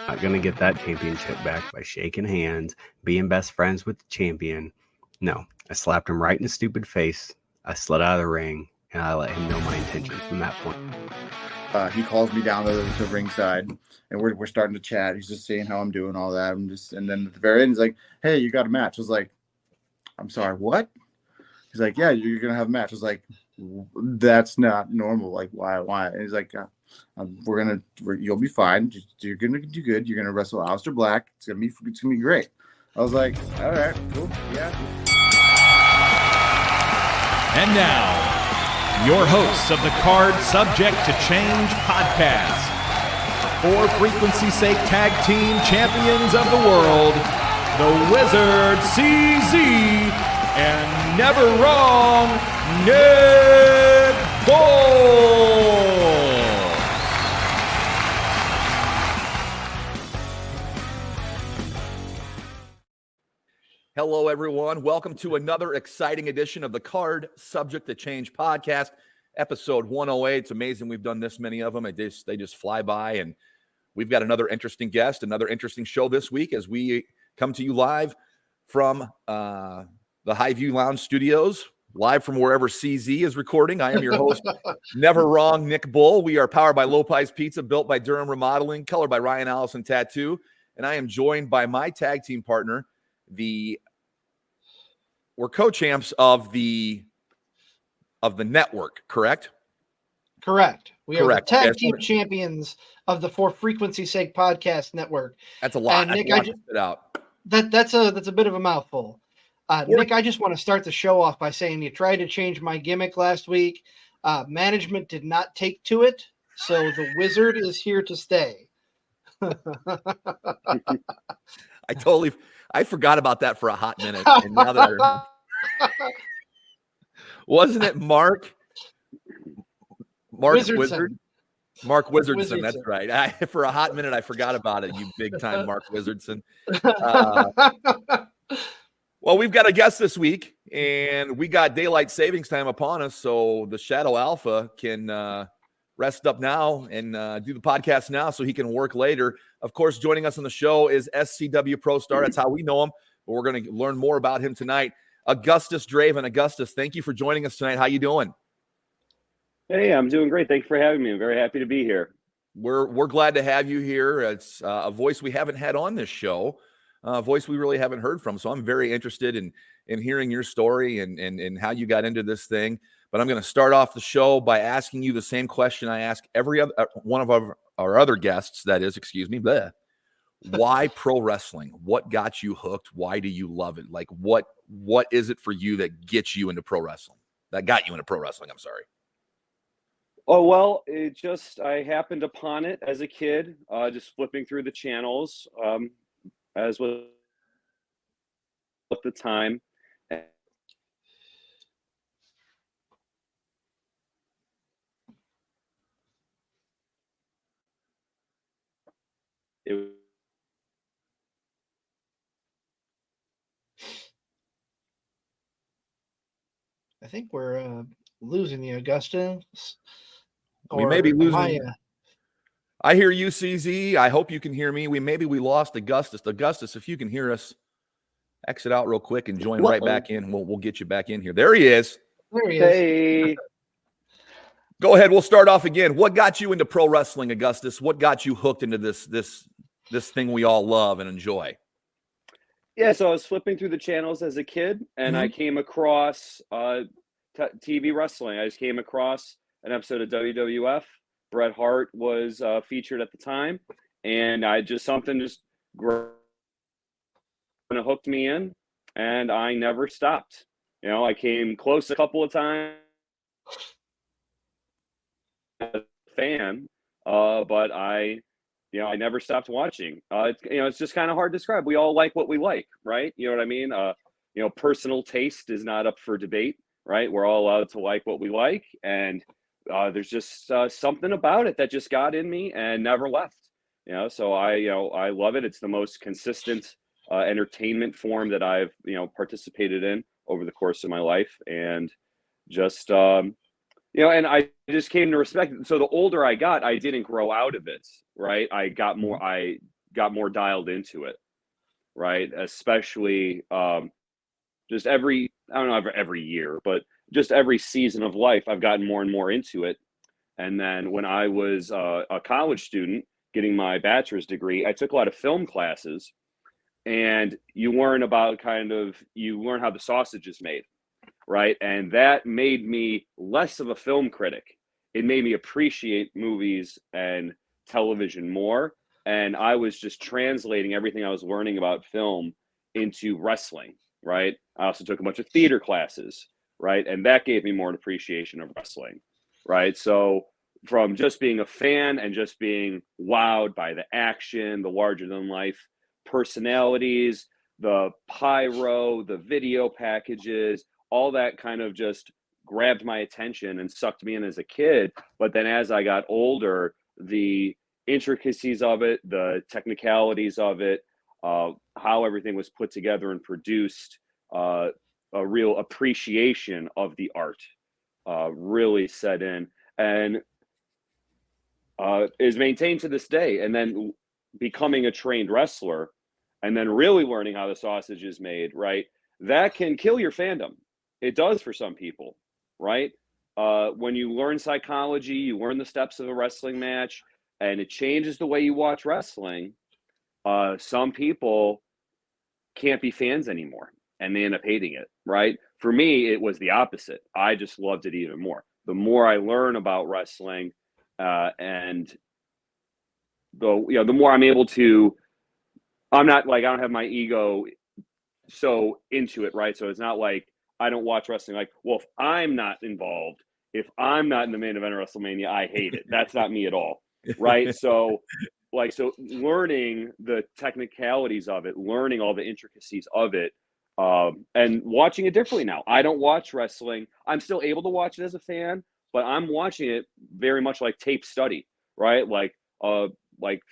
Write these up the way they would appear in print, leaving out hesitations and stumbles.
Not going to get that championship back by shaking hands, being best friends with the champion. No, I slapped him right in the stupid face. I slid out of the ring, and I let him know my intentions from that point. He calls me down to the ringside, and we're starting to chat. He's just saying how I'm doing, all that. And then at the very end, he's like, "Hey, you got a match?" I was like, "I'm sorry, what?" He's like, "Yeah, you're gonna have a match." I was like, "That's not normal. Like, why?" And he's like, "You'll be fine. You're gonna do good. You're gonna wrestle Aleister Black. It's gonna be great." I was like, "All right, cool, yeah." And now, your hosts of the Card Subject to Change podcast, for frequency's sake tag team champions of the world, the Wizard CZ and Never Wrong Nick Bull. Hello, everyone. Welcome to another exciting edition of the Card Subject to Change podcast, episode 108. It's amazing we've done this many of them. They just fly by, and we've got another interesting guest, another interesting show this week as we come to you live from the Highview Lounge Studios, live from wherever CZ is recording. I am your host, Never Wrong Nick Bull. We are powered by Lopez Pizza, built by Durham Remodeling, colored by Ryan Allison Tattoo, and I am joined by my tag team partner, we're co-champs of the network, correct? Correct. We are the tag Yes. team champions of the For Frequency's Sake podcast network. That's a lot. And Nick, that's a bit of a mouthful. Nick, I just want to start the show off by saying you tried to change my gimmick last week. Management did not take to it, so the Wizard is here to stay. I forgot about that for a hot minute. And now that wasn't it Mark Wizardson. Wizard? Mark Wizardson, that's right. For a hot minute, I forgot about it, you big-time Mark Wizardson. Well, we've got a guest this week, and we got daylight savings time upon us, so the Shadow Alpha can rest up now and do the podcast now so he can work later. Of course, joining us on the show is SCWPro star. That's how we know him, but we're going to learn more about him tonight. Augustus Draven. Augustus, thank you for joining us tonight. How you doing? Hey, I'm doing great. Thank you for having me. I'm very happy to be here. We're glad to have you here. It's a voice we haven't had on this show, a voice we really haven't heard from. So I'm very interested in hearing your story and how you got into this thing. But I'm going to start off the show by asking you the same question I ask every other one of our other guests. That is, excuse me, bleh. Why pro wrestling? What got you hooked? Why do you love it? Like, what is it for you that gets you into pro wrestling? That got you into pro wrestling, I'm sorry. Oh, well, I happened upon it as a kid, just flipping through the channels, as was at the time. I think we're losing you, Augustus. We may be losing. I hear you, CZ. I hope you can hear me. We lost Augustus. Augustus, if you can hear us, exit out real quick and join right back in. We'll get you back in here. There he is. There he is. Hey. Go ahead. We'll start off again. What got you into pro wrestling, Augustus? What got you hooked into this thing we all love and enjoy? Yeah, so I was flipping through the channels as a kid, and I came across TV wrestling. I just came across an episode of WWF. Bret Hart was featured at the time, and something hooked me in, and I never stopped. You know, I came close a couple of times as a fan, but I never stopped watching. It's just kind of hard to describe. We all like what we like, right? You know what I mean? Personal taste is not up for debate, right? We're all allowed to like what we like, and there's just something about it that just got in me and never left. So I love it. It's the most consistent entertainment form that I've participated in over the course of my life, and just and I just came to respect it. So the older I got, I didn't grow out of it, right? I got got more dialed into it, right? Especially just every, I don't know, every year, but just every season of life, I've gotten more and more into it. And then when I was a college student getting my bachelor's degree, I took a lot of film classes, and you learn about you learn how the sausage is made, right? And that made me less of a film critic. It made me appreciate movies and television more. And I was just translating everything I was learning about film into wrestling, right? I also took a bunch of theater classes, right? And that gave me more an appreciation of wrestling, right? So from just being a fan and just being wowed by the action, the larger than life personalities, the pyro, the video packages, all that kind of just grabbed my attention and sucked me in as a kid. But then as I got older, the intricacies of it, the technicalities of it, how everything was put together and produced, a real appreciation of the art really set in, and is maintained to this day. And then becoming a trained wrestler and then really learning how the sausage is made, right? That can kill your fandom. It does for some people, right? When you learn psychology, you learn the steps of a wrestling match, and it changes the way you watch wrestling. Some people can't be fans anymore, and they end up hating it, right? For me, it was the opposite. I just loved it even more. The more I learn about wrestling, and the more I'm able to, I don't have my ego so into it, right? So it's not like I don't watch wrestling like, well, if I'm not involved, if I'm not in the main event of WrestleMania, I hate it. That's not me at all, right? So learning the technicalities of it, learning all the intricacies of it, and watching it differently now. I don't watch wrestling. I'm still able to watch it as a fan, but I'm watching it very much like tape study, right? Like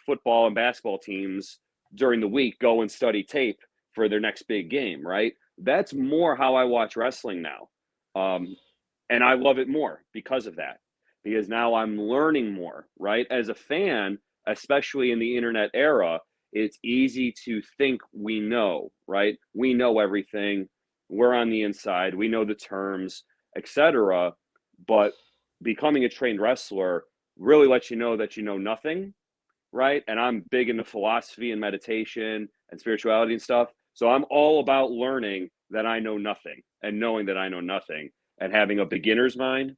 football and basketball teams during the week go and study tape for their next big game, right? That's more how I watch wrestling now. And I love it more because of that, because now I'm learning more, right? As a fan, especially in the internet era, it's easy to think we know, right? We know everything. We're on the inside. We know the terms, etc. But becoming a trained wrestler really lets you know that you know nothing, right? And I'm big into philosophy and meditation and spirituality and stuff. So I'm all about learning that I know nothing and knowing that I know nothing and having a beginner's mind.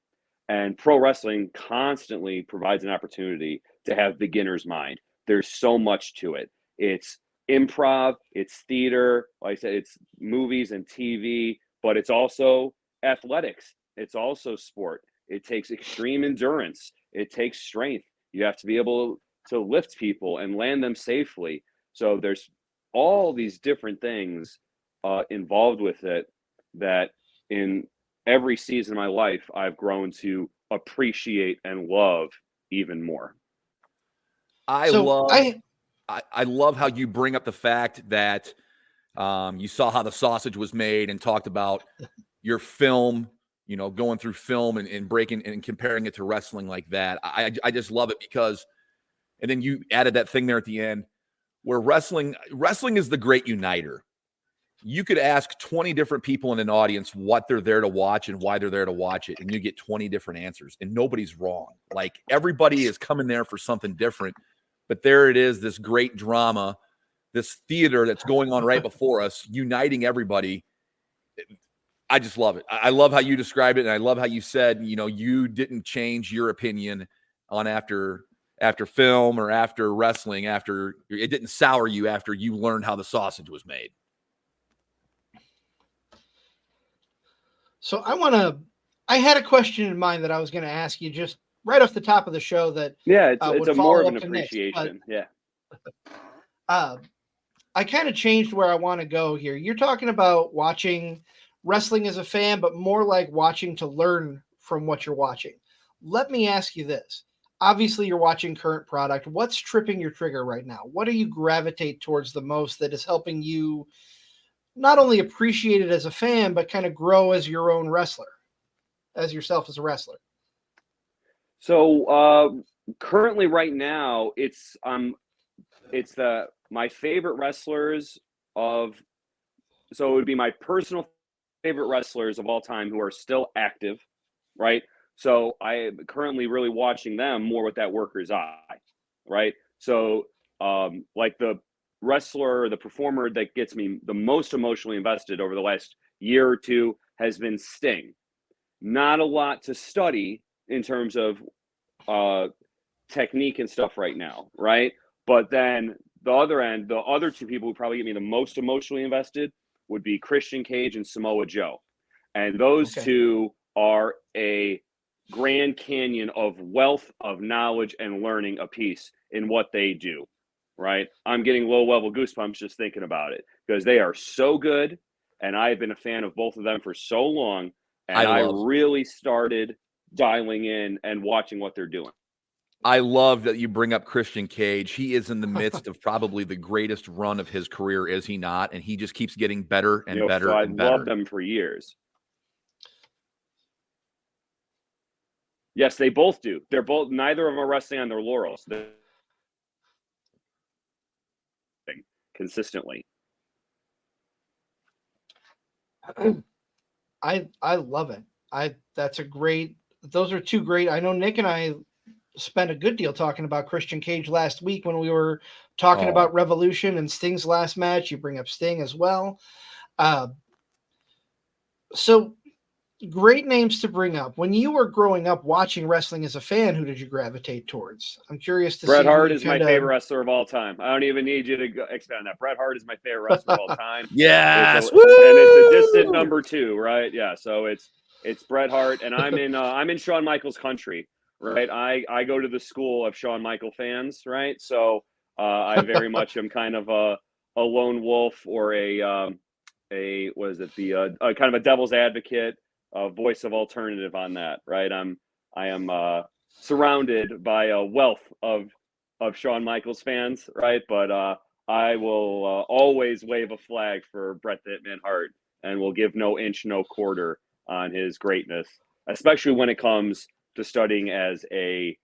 And pro wrestling constantly provides an opportunity to have beginner's mind. There's so much to it. It's improv, it's theater, like I said, it's movies and TV, but it's also athletics. It's also sport. It takes extreme endurance. It takes strength. You have to be able to lift people and land them safely. So there's all these different things involved with it that in every season of my life, I've grown to appreciate and love even more. I love how you bring up the fact that you saw how the sausage was made and talked about your film, going through film and breaking and comparing it to wrestling like that. I just love it because, and then you added that thing there at the end where wrestling is the great uniter. You could ask 20 different people in an audience what they're there to watch and why they're there to watch it, and you get 20 different answers, and nobody's wrong. Like, everybody is coming there for something different, but there it is, this great drama, this theater that's going on right before us, uniting everybody. I just love it. I love how you described it, and I love how you said, you didn't change your opinion on after film or after wrestling, after it didn't sour you after you learned how the sausage was made. So I had a question in mind that I was going to ask you just right off the top of the show that it's a more of an appreciation. I kind of changed where I want to go here. You're talking about watching wrestling as a fan, but more like watching to learn from what you're watching. Let me ask you this. Obviously, you're watching current product. What's tripping your trigger right now? What do you gravitate towards the most that is helping you not only appreciate it as a fan, but kind of grow as your own wrestler, as yourself as a wrestler? So currently right now, it's the my favorite wrestlers so it would be my personal favorite wrestlers of all time who are still active, right? So I am currently really watching them more with that worker's eye, right? So like the wrestler or the performer that gets me the most emotionally invested over the last year or two has been Sting. Not a lot to study in terms of technique and stuff right now, right? But then the other end, the other two people who probably get me the most emotionally invested would be Christian Cage and Samoa Joe. And those two are a Grand Canyon of wealth of knowledge and learning apiece in what they do, right? I'm getting low-level goosebumps just thinking about it because they are so good, and I've been a fan of both of them for so long, and I really started dialing in and watching what they're doing. I love that you bring up Christian Cage. He is in the midst of probably the greatest run of his career, is he not? And he just keeps getting better and better and better. I've loved them for years. Yes, they both do. They're both, neither of them are resting on their laurels. They're consistently. I love it. Those are two great. I know Nick and I spent a good deal talking about Christian Cage last week when we were talking about Revolution and Sting's last match. You bring up Sting as well. So great names to bring up. When you were growing up watching wrestling as a fan, who did you gravitate towards? I'm curious to see. Bret Hart is my favorite wrestler of all time. I don't even need you to expand on that. Bret Hart is my favorite wrestler of all time. Yes. And it's a distant number 2, right? Yeah. So it's Bret Hart, and I'm in Shawn Michaels country, right? I go to the school of Shawn Michael fans, right? So I very much am kind of a lone wolf or kind of a devil's advocate. Voice of alternative on that, right? I am surrounded by a wealth of Shawn Michaels fans, right? But I will always wave a flag for Bret the Hitman Hart, and will give no inch, no quarter on his greatness, especially when it comes to studying as a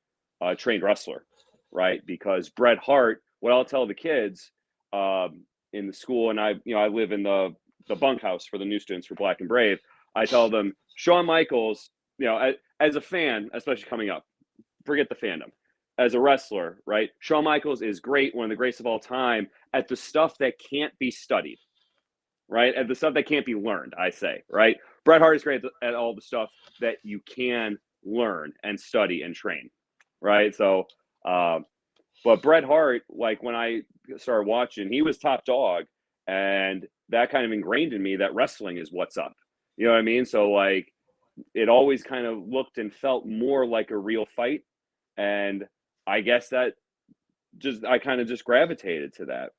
trained wrestler, right? Because Bret Hart, what I'll tell the kids in the school, and I live in the bunkhouse for the new students for Black and Brave. I tell them, Shawn Michaels, as a fan, especially coming up, forget the fandom. As a wrestler, right? Shawn Michaels is great, one of the greatest of all time, at the stuff that can't be studied, right? At the stuff that can't be learned, I say, right? Bret Hart is great at all the stuff that you can learn and study and train, right? So, but Bret Hart, like when I started watching, he was top dog, and that kind of ingrained in me that wrestling is what's up. You know what I mean? So like it always kind of looked and felt more like a real fight. And I guess that I kind of just gravitated to that.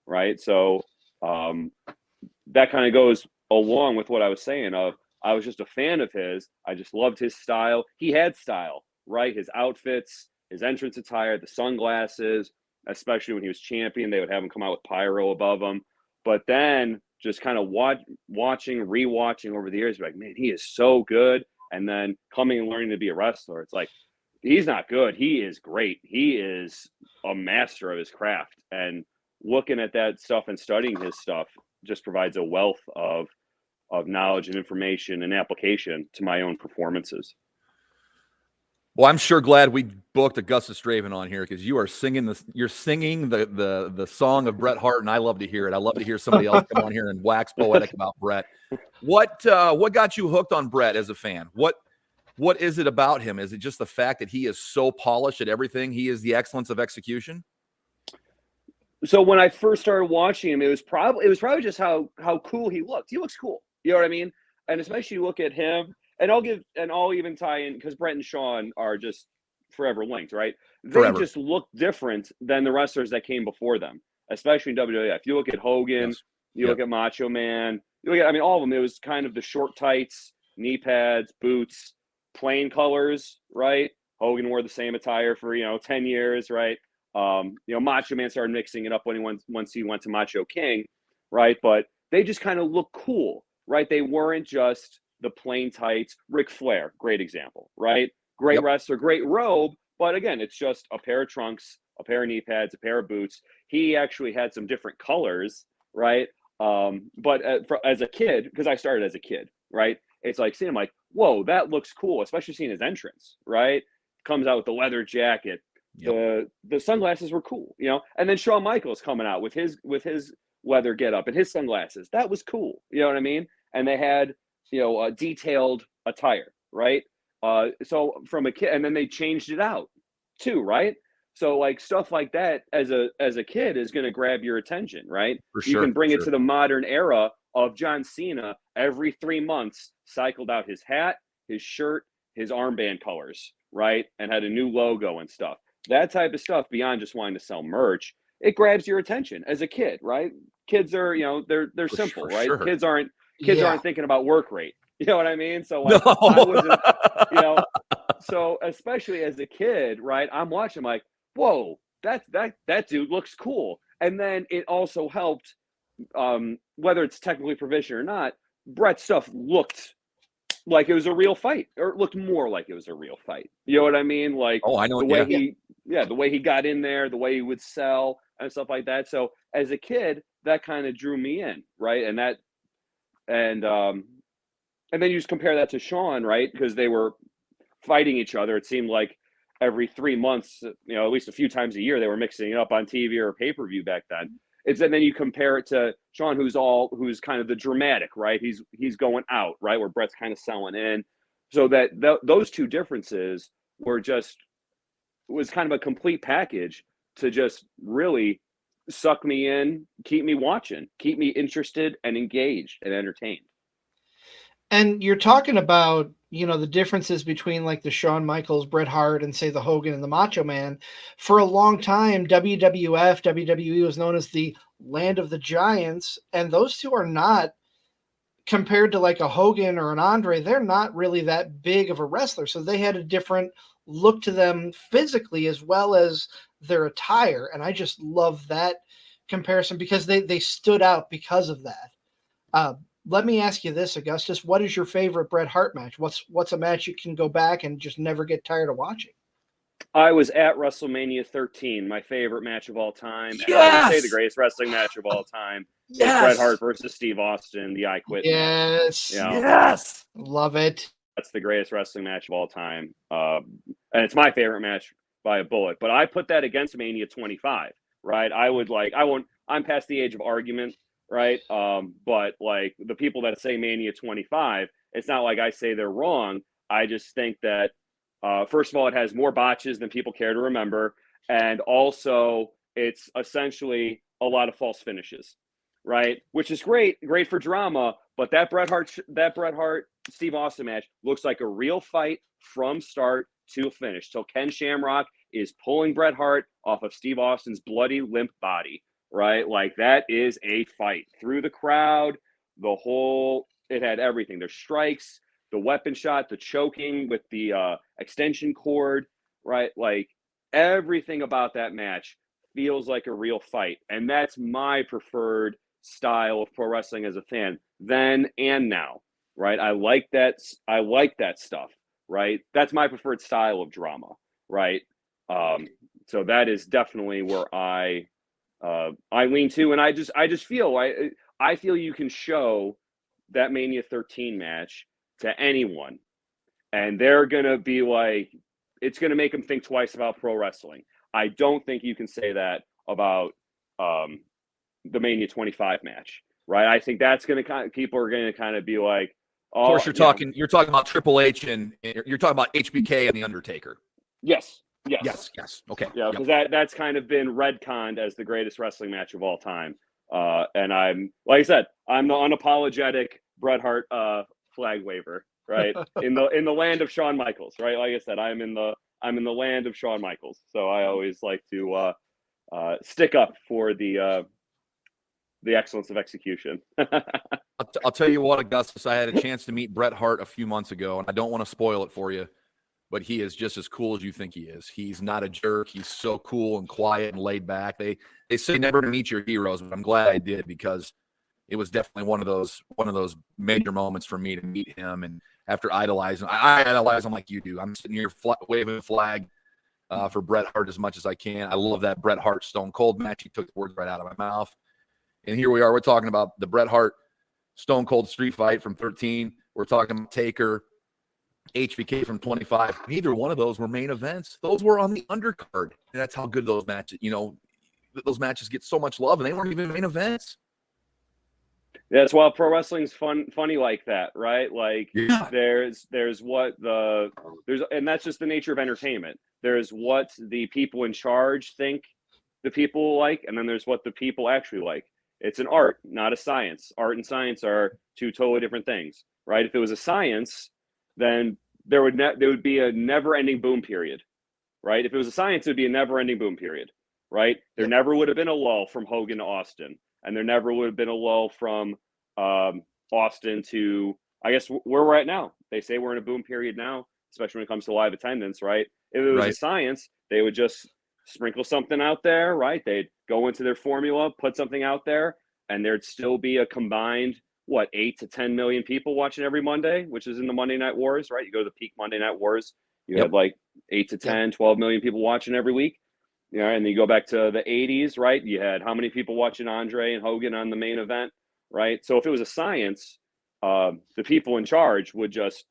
Right. So that kind of goes along with what I was saying of I was just a fan of his. I just loved his style. He had style, right? His outfits, his entrance attire, the sunglasses, especially when he was champion, they would have him come out with pyro above him. But then just kind of watching, rewatching over the years, like, man, he is so good. And then coming and learning to be a wrestler, it's like, he's not good. He is great. He is a master of his craft. And looking at that stuff and studying his stuff just provides a wealth of knowledge and information and application to my own performances. Well, I'm sure glad we booked Augustus Draven on here because you are singing you're singing the song of Bret Hart, and I love to hear it. I love to hear somebody else come on here and wax poetic about Bret. What got you hooked on Bret as a fan? What is it about him? Is it just the fact that he is so polished at everything? He is the excellence of execution. So when I first started watching him, it was probably just how cool he looked. He looks cool. You know what I mean? And especially you look at him. And I'll even tie in because Bret and Shawn are just forever linked, right? They just look different than the wrestlers that came before them, especially in WWF. You look at Hogan, you look at Macho Man, you look at all of them. It was kind of the short tights, knee pads, boots, plain colors, right? Hogan wore the same attire for 10 years, right? Macho Man started mixing it up once he went to Macho King, right? But they just kind of look cool, right? They weren't just the plain tights. Ric Flair, great example, right? Great wrestler, great robe, but again, it's just a pair of trunks, a pair of knee pads, a pair of boots. He actually had some different colors, right? But as a kid, because I started as a kid, right? It's like seeing him like, whoa, that looks cool, especially seeing his entrance, right? Comes out with the leather jacket. Yep. The sunglasses were cool, you know. And then Shawn Michaels coming out with his leather getup and his sunglasses. That was cool, you know what I mean? And they had, you know, detailed attire, right? So from a kid, and then they changed it out too, right? So like stuff like that as a kid is going to grab your attention, right? For sure, you can bring it to the modern era of John Cena every 3 months cycled out his hat, his shirt, his armband colors, right? And had a new logo and stuff. That type of stuff, beyond just wanting to sell merch, it grabs your attention as a kid, right? Kids are, you know, they're simple, right? Sure. Kids aren't thinking about work rate. You know what I mean? So like, no. I wasn't, you know, so especially as a kid, right? I'm watching like, whoa, that dude looks cool. And then it also helped, whether it's technically proficient or not, Brett's stuff looked like it was a real fight, or it looked more like it was a real fight. You know what I mean? Like, oh, I know the way the way he got in there, the way he would sell and stuff like that. So as a kid, that kind of drew me in, right? And then you just compare that to Shawn, right? Because they were fighting each other. It seemed like every 3 months, you know, at least a few times a year, they were mixing it up on TV or pay-per-view back then. And then you compare it to Shawn, who's kind of the dramatic, right? He's going out, right? Where Brett's kind of selling in. So those two differences was kind of a complete package to just really suck me in, keep me watching, keep me interested and engaged and entertained. And you're talking about, you know, the differences between like the Shawn Michaels, Bret Hart, and say the Hogan and the Macho Man. For a long time, WWE was known as the land of the giants. And those two are not, compared to like a Hogan or an Andre, they're not really that big of a wrestler. So they had a different look to them physically as well as their attire. And I just love that comparison because they stood out because of that. Let me ask you this, Augustus. What is your favorite Bret Hart match? What's a match you can go back and just never get tired of watching? I was at WrestleMania 13, my favorite match of all time. Yes! And I would say the greatest wrestling match of all time. Yes! Is Bret Hart versus Steve Austin, the I Quit yes. match. You know, yes! Love it. That's the greatest wrestling match of all time. And it's my favorite match by a bullet. But I put that against Mania 25, right? I'm past the age of argument, right? But like the people that say Mania 25, it's not like I say they're wrong. I just think that first of all, it has more botches than people care to remember, and also it's essentially a lot of false finishes, right? Which is great for drama. But that Bret Hart Steve Austin match looks like a real fight from start to finish. So Ken Shamrock is pulling Bret Hart off of Steve Austin's bloody, limp body. Right? Like that is a fight through the crowd. It had everything. There's strikes, the weapon shot, the choking with the extension cord, right? Like everything about that match feels like a real fight. And that's my preferred style of pro wrestling as a fan then and now, right? I like that stuff, right? That's my preferred style of drama, right? So that is definitely where I lean to, and I just feel I feel you can show that Mania 13 match to anyone, and they're gonna be like, it's gonna make them think twice about pro wrestling. I don't think you can say that about the Mania 25 match, right? I think that's gonna people are gonna kind of be like, oh, of course you're talking about Triple H and you're talking about HBK and the Undertaker. Yes. Okay. Yeah, because that's kind of been retconned as the greatest wrestling match of all time. And I'm, like I said, I'm the unapologetic Bret Hart flag waver, right? in the land of Shawn Michaels, right? Like I said, I'm in the land of Shawn Michaels. So I always like to stick up for the excellence of execution. I'll tell you what, Augustus, I had a chance to meet Bret Hart a few months ago, and I don't want to spoil it for you, but he is just as cool as you think he is. He's not a jerk. He's so cool and quiet and laid back. They say never to meet your heroes, but I'm glad I did because it was definitely one of those major moments for me to meet him. And after idolizing, I idolize him like you do. I'm sitting here waving a flag for Bret Hart as much as I can. I love that Bret Hart Stone Cold match. He took the words right out of my mouth. And here we are. We're talking about the Bret Hart Stone Cold Street Fight from 13. We're talking about Taker, HBK from 25. Neither one of those were main events. Those were on the undercard. And that's how good those matches, those matches get so much love, and they weren't even main events. That's why pro wrestling's funny like that, right? Like there's and that's just the nature of entertainment. There's what the people in charge think the people like, and then there's what the people actually like. It's an art, not a science. Art and science are two totally different things, right? If it was a science, then there would be a never-ending boom period, right? If it was a science, it would be a never-ending boom period, right? There never would have been a lull from Hogan to Austin, and there never would have been a lull from Austin to, I guess, where we're at now. They say we're in a boom period now, especially when it comes to live attendance, right? If it was a science, they would just sprinkle something out there, right? They'd go into their formula, put something out there, and there'd still be a combined, 8 to 10 million people watching every Monday, which is in the Monday Night Wars, right? You go to the peak Monday Night Wars, you had 8 to 10, 12 million people watching every week. And then you go back to the 80s, right? You had how many people watching Andre and Hogan on the main event, right? So if it was a science, the people in charge would just,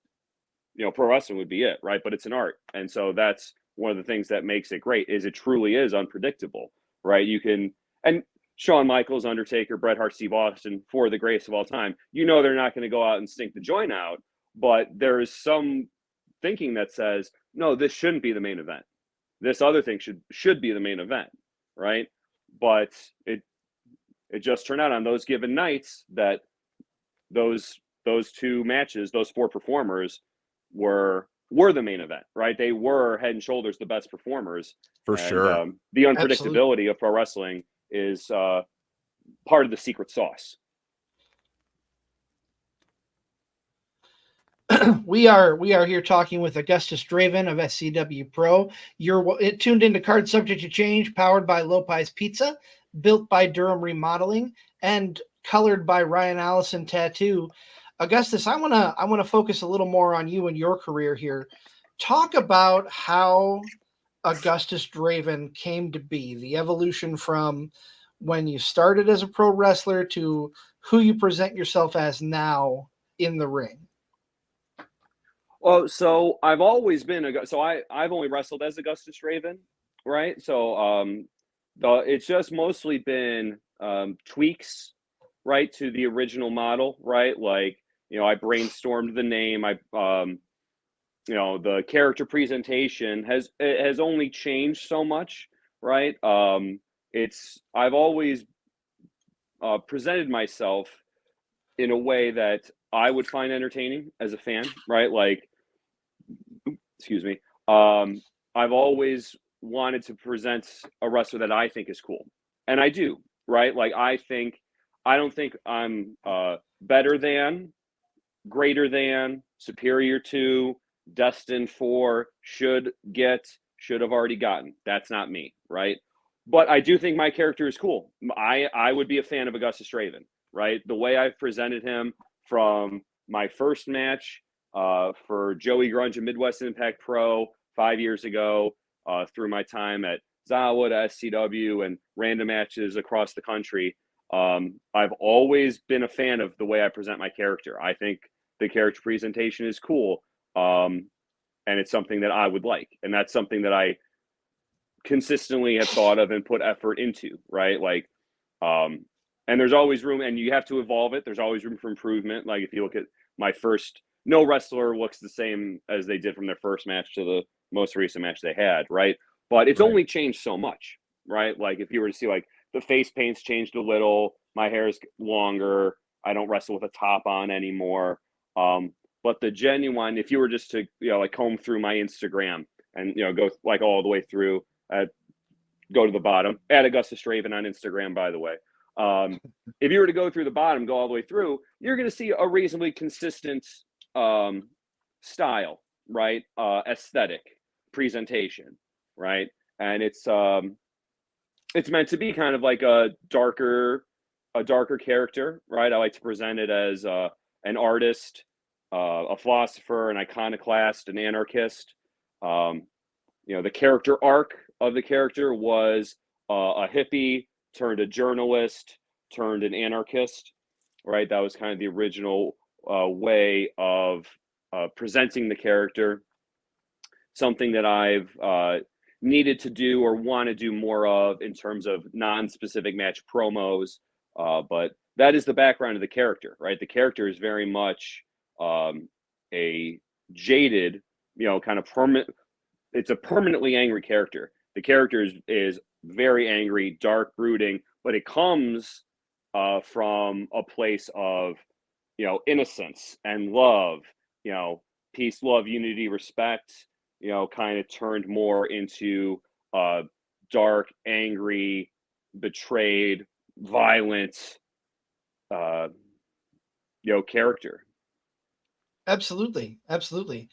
pro wrestling would be it, right? But it's an art. And so that's one of the things that makes it great, is it truly is unpredictable, right? And Shawn Michaels, Undertaker, Bret Hart, Steve Austin, for the greatest of all time, they're not going to go out and stink the joint out, but there is some thinking that says, no, this shouldn't be the main event. This other thing should be the main event, right? But it just turned out on those given nights that those two matches, those four performers were the main event, right? They were head and shoulders the best performers. For sure. The unpredictability of pro wrestling is part of the secret sauce. We are here talking with Augustus Draven of SCWPro. You're tuned into Card Subject to Change, powered by Lopez Pizza, built by Durham Remodeling, and colored by Ryan Allison Tattoo. Augustus, I want to focus a little more on you and your career here. Talk about how Augustus Draven came to be, the evolution from when you started as a pro wrestler to who you present yourself as now in the ring. Well, so I've always been I've only wrestled as Augustus Draven, right? So it's just mostly been tweaks, right, to the original model, right? Like, I brainstormed the name. The character presentation has only changed so much, right? I've always presented myself in a way that I would find entertaining as a fan, right? Like, excuse me. I've always wanted to present a wrestler that I think is cool, and I do, right? Like, I don't think I'm better than, greater than, superior to, destined for, should have already gotten. That's not me, right? But I do think my character is cool. I would be a fan of Augustus Draven, right? The way I've presented him from my first match for Joey Grunge and Midwest Impact Pro 5 years ago, through my time at Zawood, SCW, and random matches across the country. I've always been a fan of the way I present my character. I think the character presentation is cool. And it's something that I would like. And that's something that I consistently have thought of and put effort into, right? Like, and there's always room, and you have to evolve it. There's always room for improvement. Like, if you look at my first, no wrestler looks the same as they did from their first match to the most recent match they had, right? But it's only changed so much, right? Like, if you were to see, like, the face paint's changed a little, my hair is longer, I don't wrestle with a top on anymore. But the genuine, if you were just to, like, comb through my Instagram and, go like all the way through, go to the bottom, at Augustus Draven on Instagram, by the way. If you were to go through the bottom, go all the way through, you're going to see a reasonably consistent style, right? Aesthetic presentation, right? And it's meant to be kind of like a darker character, right? I like to present it as an artist, a philosopher, an iconoclast, an anarchist, the character arc of the character was a hippie turned a journalist turned an anarchist, right? That was kind of the original way of presenting the character. Something that I've needed to do or want to do more of in terms of non-specific match promos. But that is the background of the character, right? The character is very much a jaded, kind of permanent. It's a permanently angry character. The character is very angry, dark, brooding, but it comes from a place of, innocence and love, peace, love, unity, respect, kind of turned more into dark, angry, betrayed, violent, character. Absolutely. Absolutely.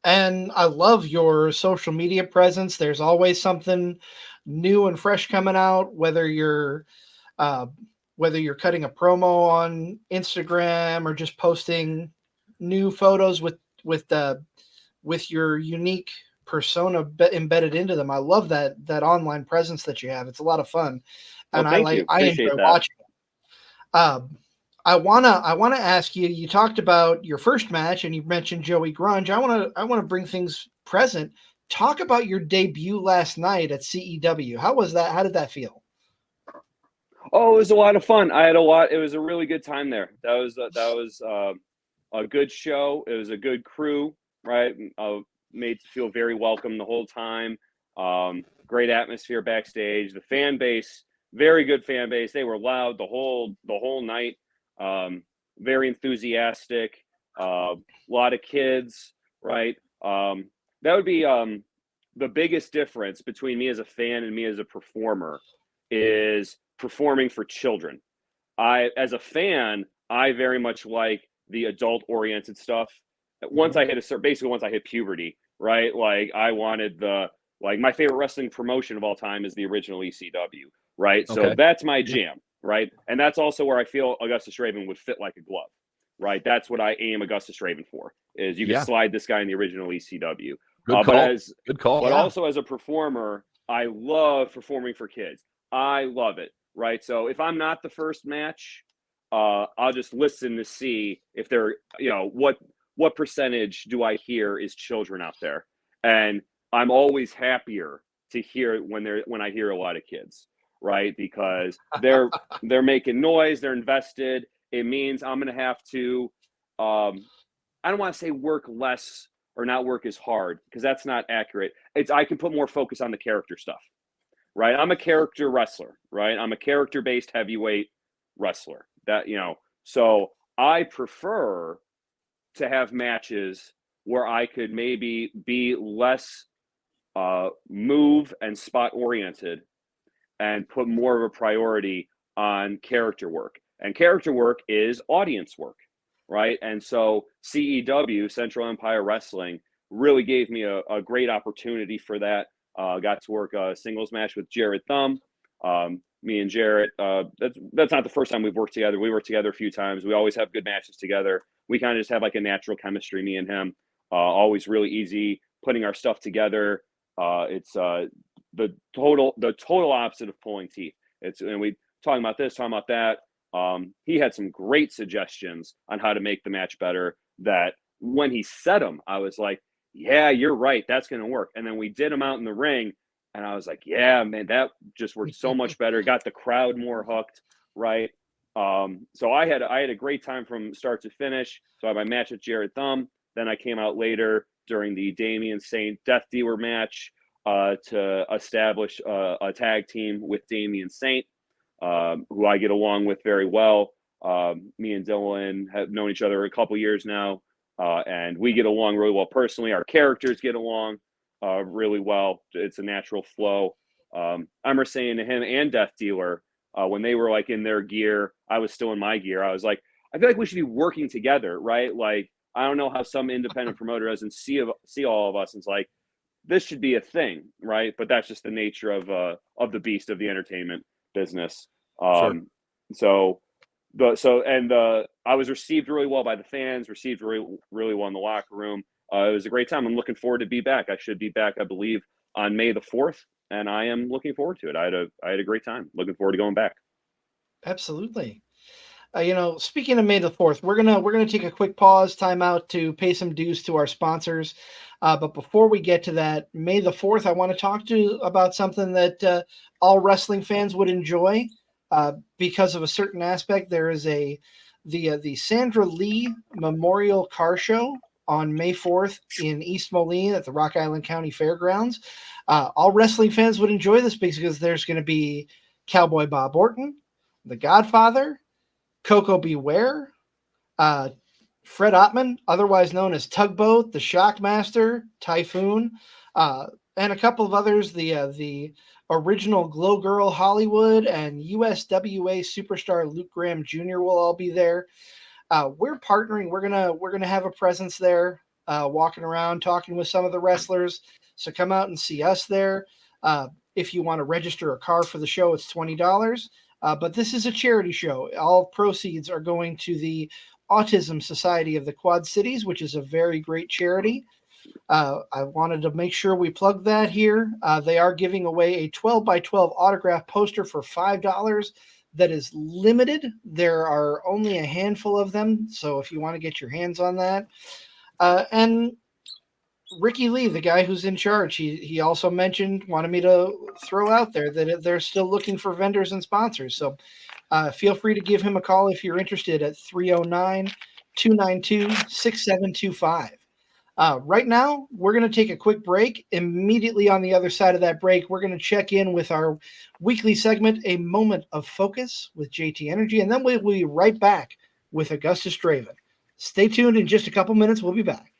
And I love your social media presence. There's always something new and fresh coming out, whether you're cutting a promo on Instagram or just posting new photos with your unique persona embedded into them. I love that online presence that you have. It's a lot of fun, and I enjoy watching it. I wanna ask you. You talked about your first match, and you mentioned Joey Grunge. I wanna bring things present. Talk about your debut last night at CEW. How was that? How did that feel? Oh, it was a lot of fun. It was a really good time there. That was a good show. It was a good crew, right? Made to feel very welcome the whole time. Great atmosphere backstage. The fan base, very good fan base. They were loud the whole night. Very enthusiastic. A lot of kids, right? That would be the biggest difference between me as a fan and me as a performer is performing for children. As a fan, I very much like the adult-oriented stuff. Once I hit puberty, right? Like I wanted my favorite wrestling promotion of all time is the original ECW, right? So that's my jam, right? And that's also where I feel Augustus Draven would fit like a glove, right? That's what I aim Augustus Draven for, is you can slide this guy in the original ECW. Good call. But also as a performer, I love performing for kids. I love it, right? So if I'm not the first match, I'll just listen to see if they're, what percentage do I hear is children out there? And I'm always happier to hear when I hear a lot of kids, right? Because they're making noise, they're invested. It means I'm going to have to, I don't want to say work less or not work as hard, because that's not accurate. I can put more focus on the character stuff, right? I'm a character wrestler, right? I'm a character-based heavyweight wrestler. So I prefer to have matches where I could maybe be less move and spot oriented and put more of a priority on character work. And character work is audience work, right? And so CEW, Central Empire Wrestling, really gave me a great opportunity for that. Got to work a singles match with Jarrett Thumb. Me and Jarrett, that's not the first time we've worked together. We worked together a few times. We always have good matches together. We kind of just have like a natural chemistry, me and him. Always really easy putting our stuff together. It's the total opposite of pulling teeth. And we talking about this, talking about that. He had some great suggestions on how to make the match better, that when he said them, I was like, yeah, you're right. That's going to work. And then we did them out in the ring. And I was like, yeah, man, that just worked so much better. Got the crowd more hooked, right? So I had a great time from start to finish. So I had my match with Jarrett Thumb. Then I came out later during the Damian Saint Death Dealer match to establish a tag team with Damian Saint, who I get along with very well. Me and Dylan have known each other a couple years now, and we get along really well personally. Our characters get along really well. It's a natural flow. I remember saying to him and Death Dealer, when they were like in their gear, I was still in my gear. I was like, I feel like we should be working together, right? Like, I don't know how some independent promoter doesn't see all of us and it's like, this should be a thing, right? But that's just the nature of the beast of the entertainment business. Sure. I was received really well by the fans, received really, really well in the locker room. It was a great time. I'm looking forward to be back. I should be back, I believe, on May the 4th, and I am looking forward to it. I had a great time. Looking forward to going back. Absolutely. Speaking of May the 4th, we're gonna take a quick pause, time out to pay some dues to our sponsors. But before we get to that, May the 4th, I want to talk to you about something that all wrestling fans would enjoy because of a certain aspect. There is the Sandra Lee Memorial Car Show on May 4th in East Moline at the Rock Island County Fairgrounds. All wrestling fans would enjoy this because there's going to be Cowboy Bob Orton, The Godfather, Coco Beware, Fred Ottman, otherwise known as Tugboat, the Shockmaster, Typhoon, and a couple of others. The original Glow Girl Hollywood and USWA superstar Luke Graham Jr. will all be there. We're partnering. We're gonna have a presence there, walking around, talking with some of the wrestlers. So come out and see us there. If you want to register a car for the show, it's $20. But this is a charity show. All proceeds are going to the Autism Society of the Quad Cities, which is a very great charity. I wanted to make sure we plug that here. They are giving away a 12x12 autograph poster for $5 that is limited. There are only a handful of them, so if you want to get your hands on that. And Ricky Lee, the guy who's in charge, he also wanted me to throw out there that they're still looking for vendors and sponsors. So feel free to give him a call if you're interested at 309-292-6725. Right now, we're going to take a quick break. Immediately on the other side of that break, we're going to check in with our weekly segment, A Moment of Focus with JT Energy, and then we'll be right back with Augustus Draven. Stay tuned. In just a couple minutes, we'll be back.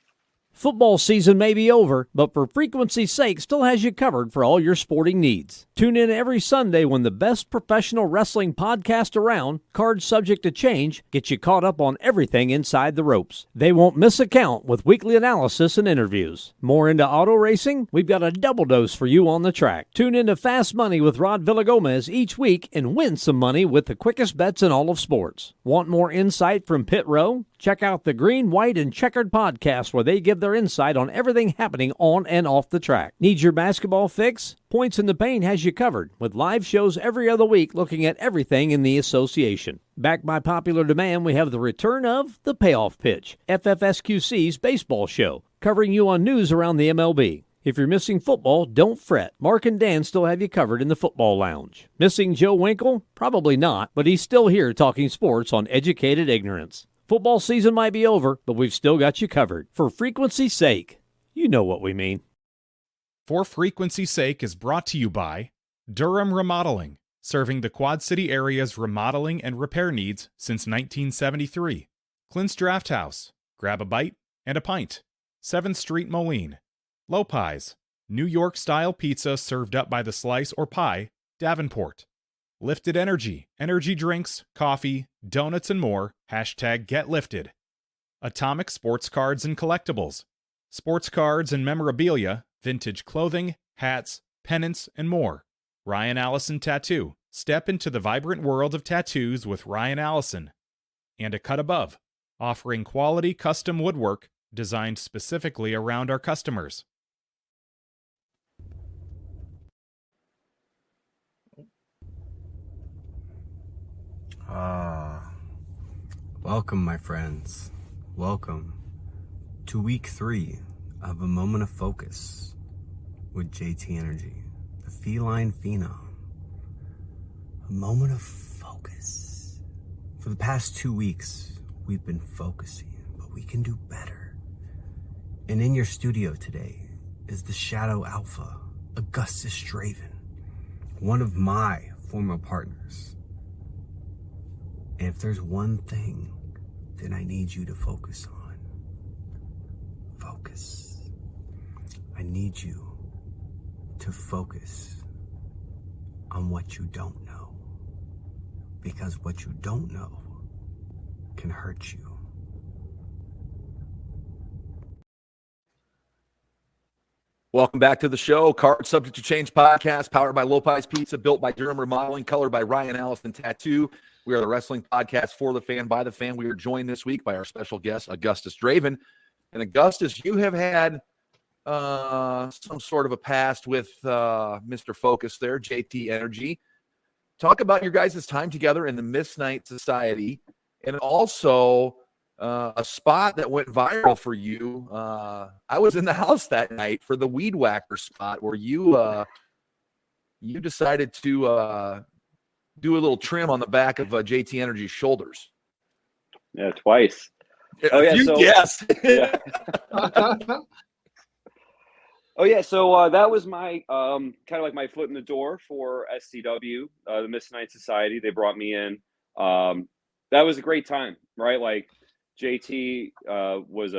Football season may be over, but for frequency's sake still has you covered for all your sporting needs. Tune in every Sunday when the best professional wrestling podcast around, Cards Subject to Change, gets you caught up on everything inside the ropes. They won't miss a count with weekly analysis and interviews. More into auto racing? We've got a double dose for you on the track. Tune in to Fast Money with Rod Villagomez each week and win some money with the quickest bets in all of sports. Want more insight from Pit Row? Check out the Green, White, and Checkered podcast where they give their insight on everything happening on and off the track. Need your basketball fix? Points in the Paint has you covered with live shows every other week looking at everything in the association. Backed by popular demand, we have the return of The Payoff Pitch, FFSQC's baseball show, covering you on news around the MLB. If you're missing football, don't fret. Mark and Dan still have you covered in the football lounge. Missing Joe Winkle? Probably not, but he's still here talking sports on Educated Ignorance. Football season might be over, but we've still got you covered. For frequency's sake, you know what we mean. For Frequency's Sake is brought to you by Durham Remodeling, serving the Quad City area's remodeling and repair needs since 1973. Clint's Draft House, grab a bite and a pint. 7th Street, Moline. Lopez, New York-style pizza served up by the slice or pie, Davenport. Lifted Energy, energy drinks, coffee, donuts, and more. #GetLifted. Atomic Sports Cards and Collectibles. Sports cards and memorabilia, vintage clothing, hats, pennants, and more. Ryan Allison Tattoo. Step into the vibrant world of tattoos with Ryan Allison. And A Cut Above, offering quality custom woodwork designed specifically around our customers. Welcome, my friends. Welcome to week 3 of A Moment of Focus with JT Energy, the feline phenom. A moment of focus. For the past 2 weeks, we've been focusing, but we can do better. And in your studio today is the Shadow Alpha, Augustus Draven, one of my former partners. And if there's one thing that I need you to focus on, focus. I need you to focus on what you don't know. Because what you don't know can hurt you. Welcome back to the show. Card Subject to Change podcast, powered by Lopez Pizza, built by Durham Remodeling, colored by Ryan Allison Tattoo. We are the wrestling podcast for the fan, by the fan. We are joined this week by our special guest, Augustus Draven. And Augustus, you have had some sort of a past with Mr. Focus there, JT Energy. Talk about your guys' time together in the Miss Knight Society, and also a spot that went viral for you. I was in the house that night for the Weed Whacker spot where you decided to do a little trim on the back of JT Energy's shoulders. Yeah, twice. Oh yeah, yes. Yeah. Oh yeah, so that was my kind of like my foot in the door for SCW, the Miss Knight Society. They brought me in. That was a great time, right? Like JT was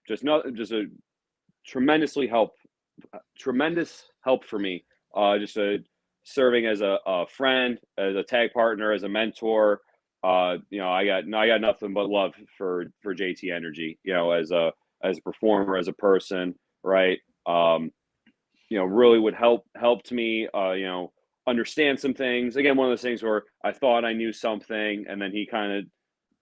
just a tremendous help for me. Just serving as a friend, as a tag partner, as a mentor. I got nothing but love for JT Energy. As a performer, as a person, right? Really would helped me, understand some things. Again, one of those things where I thought I knew something, and then he kind of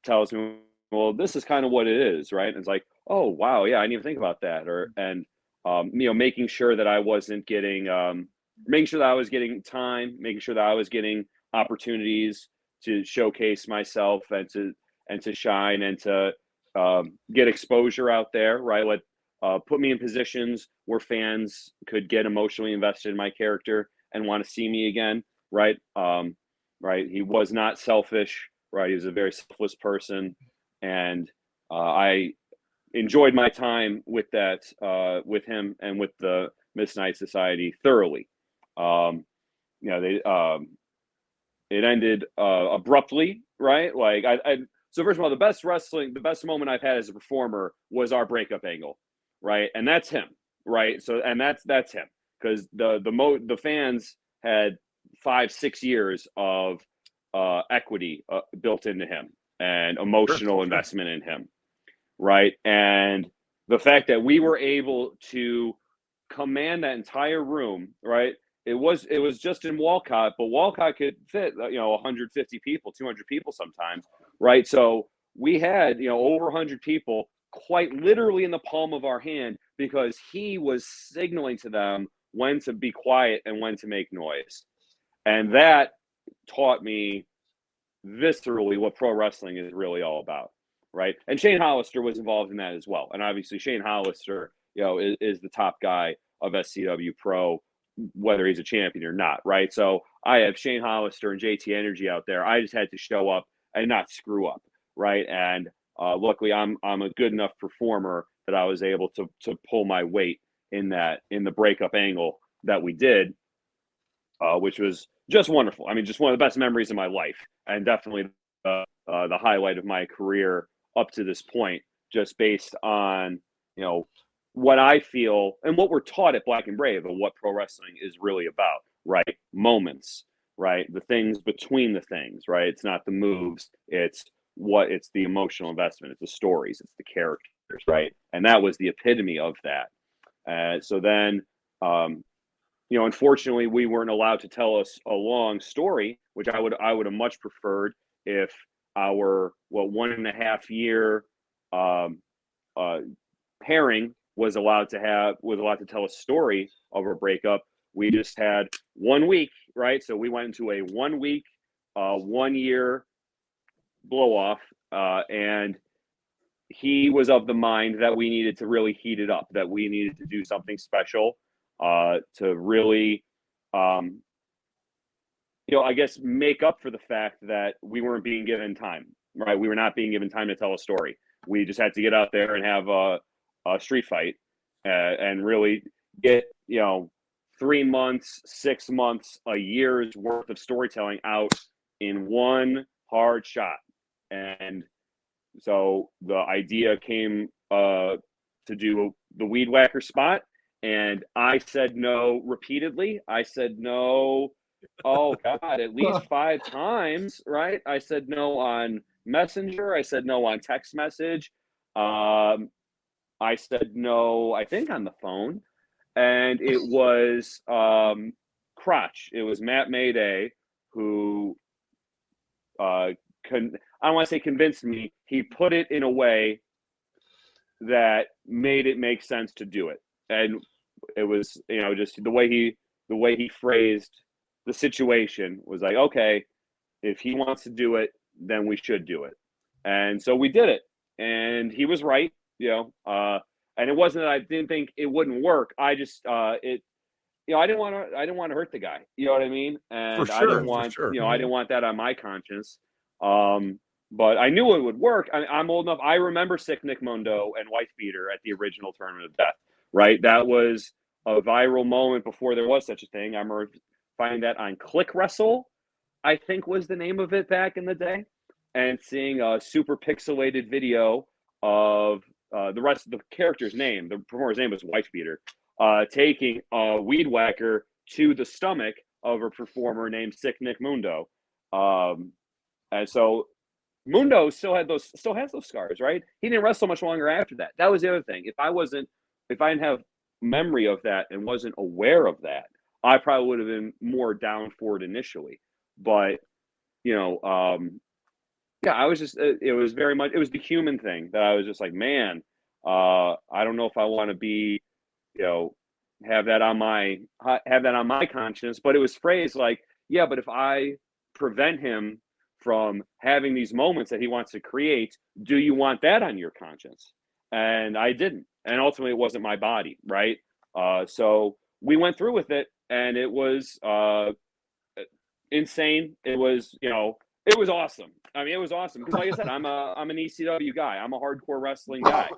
tells me, well, this is kind of what it is, right? And it's like, oh, wow, yeah, I didn't even think about that. Making sure that I wasn't getting, making sure that I was getting time, making sure that I was getting opportunities to showcase myself and to shine and to get exposure out there, right? Put me in positions where fans could get emotionally invested in my character and want to see me again, right? Right. He was not selfish, right? He was a very selfless person, and I enjoyed my time with that, with him and with the Miss Knight Society thoroughly. It ended abruptly, right? So first of all, the best moment I've had as a performer was our breakup angle. Right. And that's him. Right. So, and that's him, because the fans had 5-6 years of equity built into him and emotional investment in him. Right. And the fact that we were able to command that entire room, right? It was just in Walcott, but Walcott could fit, 150 people, 200 people sometimes. Right. So we had, over 100 people quite literally in the palm of our hand, because he was signaling to them when to be quiet and when to make noise. And that taught me viscerally what pro wrestling is really all about, right? And Shane Hollister was involved in that as well. And obviously Shane Hollister, is the top guy of SCWPro, whether he's a champion or not, right? So I have Shane Hollister and JT Energy out there. I just had to show up and not screw up, right? And luckily, I'm a good enough performer that I was able to pull my weight in the breakup angle that we did, which was just wonderful. I mean, just one of the best memories of my life, and definitely the highlight of my career up to this point, just based on what I feel and what we're taught at Black and Brave and what pro wrestling is really about, right? Moments, right? The things between the things, right? It's not the moves, it's the emotional investment, it's the stories, it's the characters, right? And that was the epitome of that. So then, unfortunately, we weren't allowed to tell us a long story, which I would have much preferred if our 1.5 year pairing was allowed to tell a story of a breakup. We just had 1 week, right? So we went into a 1 week, 1 year blow off, and he was of the mind that we needed to really heat it up, that we needed to do something special to really I guess make up for the fact that we weren't being given time, right? We were not being given time to tell a story. We just had to get out there and have a street fight and really get 3 months, 6 months, a year's worth of storytelling out in one hard shot. And so the idea came to do the Weed Whacker spot, and I said no repeatedly. I said no, oh God, at least 5 times, right? I said no on Messenger. I said no on text message. I said no, I think on the phone. And it was Crotch. It was Matt Mayday who I don't want to say convinced me. He put it in a way that made it make sense to do it, and it was, just the way he phrased the situation was like, okay, if he wants to do it, then we should do it. And so we did it, and he was right, and it wasn't that I didn't think it wouldn't work. I just, I didn't want to hurt the guy. You know what I mean? And For I sure, didn't want, for sure. I didn't want that on my conscience. But I knew it would work. I'm old enough. I remember Sick Nick Mundo and Wife Beater at the original Tournament of Death, right? That was a viral moment before there was such a thing. I remember finding that on Click Wrestle, I think was the name of it back in the day, and seeing a super pixelated video of the rest of the character's name. The performer's name was Wife Beater, taking a weed whacker to the stomach of a performer named Sick Nick Mundo. And so Mundo still has those scars, right? He didn't wrestle much longer after that. That was the other thing. If I didn't have memory of that and wasn't aware of that, I probably would have been more down for it initially. But, I was just, it was the human thing that I was just like, man, I don't know if I want to be, have that on my conscience. But it was phrased like, yeah, but if I prevent him from having these moments that he wants to create, do you want that on your conscience? And I didn't. And ultimately it wasn't my body, right? So we went through with it, and it was insane. It was, it was awesome. I mean, it was awesome because, like I said, I'm an ECW guy. I'm a hardcore wrestling guy.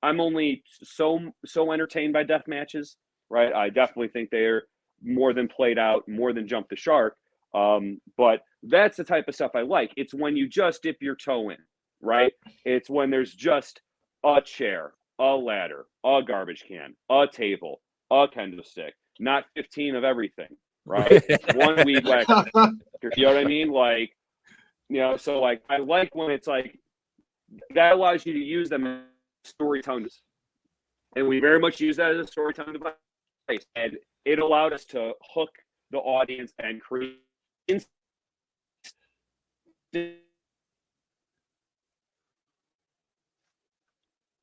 I'm only so entertained by death matches, right? I definitely think they're more than played out, more than jump the shark. But that's the type of stuff I like. It's when you just dip your toe in, right? It's when there's just a chair, a ladder, a garbage can, a table, a kendo stick, not 15 of everything, right? One weed whacker. You know what I mean? Like, so like, I like when it's like, that allows you to use them as storytelling. And we very much use that as a storytelling device. And it allowed us to hook the audience and create.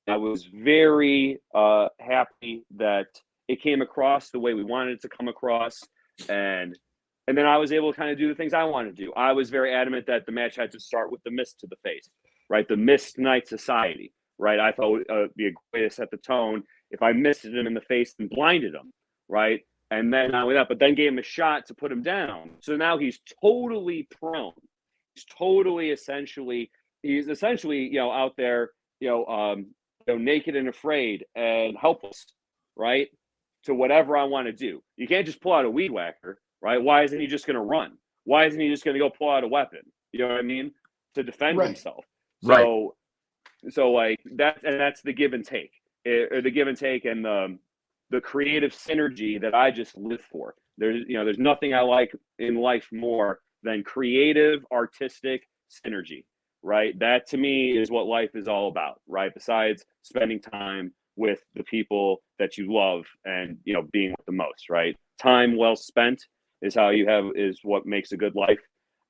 I was very happy that it came across the way we wanted it to come across, and then I was able to kind of do the things I wanted to do. I was very adamant that the match had to start with the mist to the face, right? The Mist Knight Society, right? I thought it would be a way to set the tone if I misted him in the face and blinded him, right? And then not only that, but then gave him a shot to put him down. So now he's totally prone. He's essentially, out there, naked and afraid and helpless, right? To whatever I want to do. You can't just pull out a weed whacker, right? Why isn't he just going to run? Why isn't he just going to go pull out a weapon? You know what I mean? To defend himself. So like that's the give and take, or the give and take, and the creative synergy that I just live for. There's nothing I like in life more than creative, artistic synergy, right? That to me is what life is all about, right? Besides spending time with the people that you love and, being with the most, right? Time well spent is what makes a good life.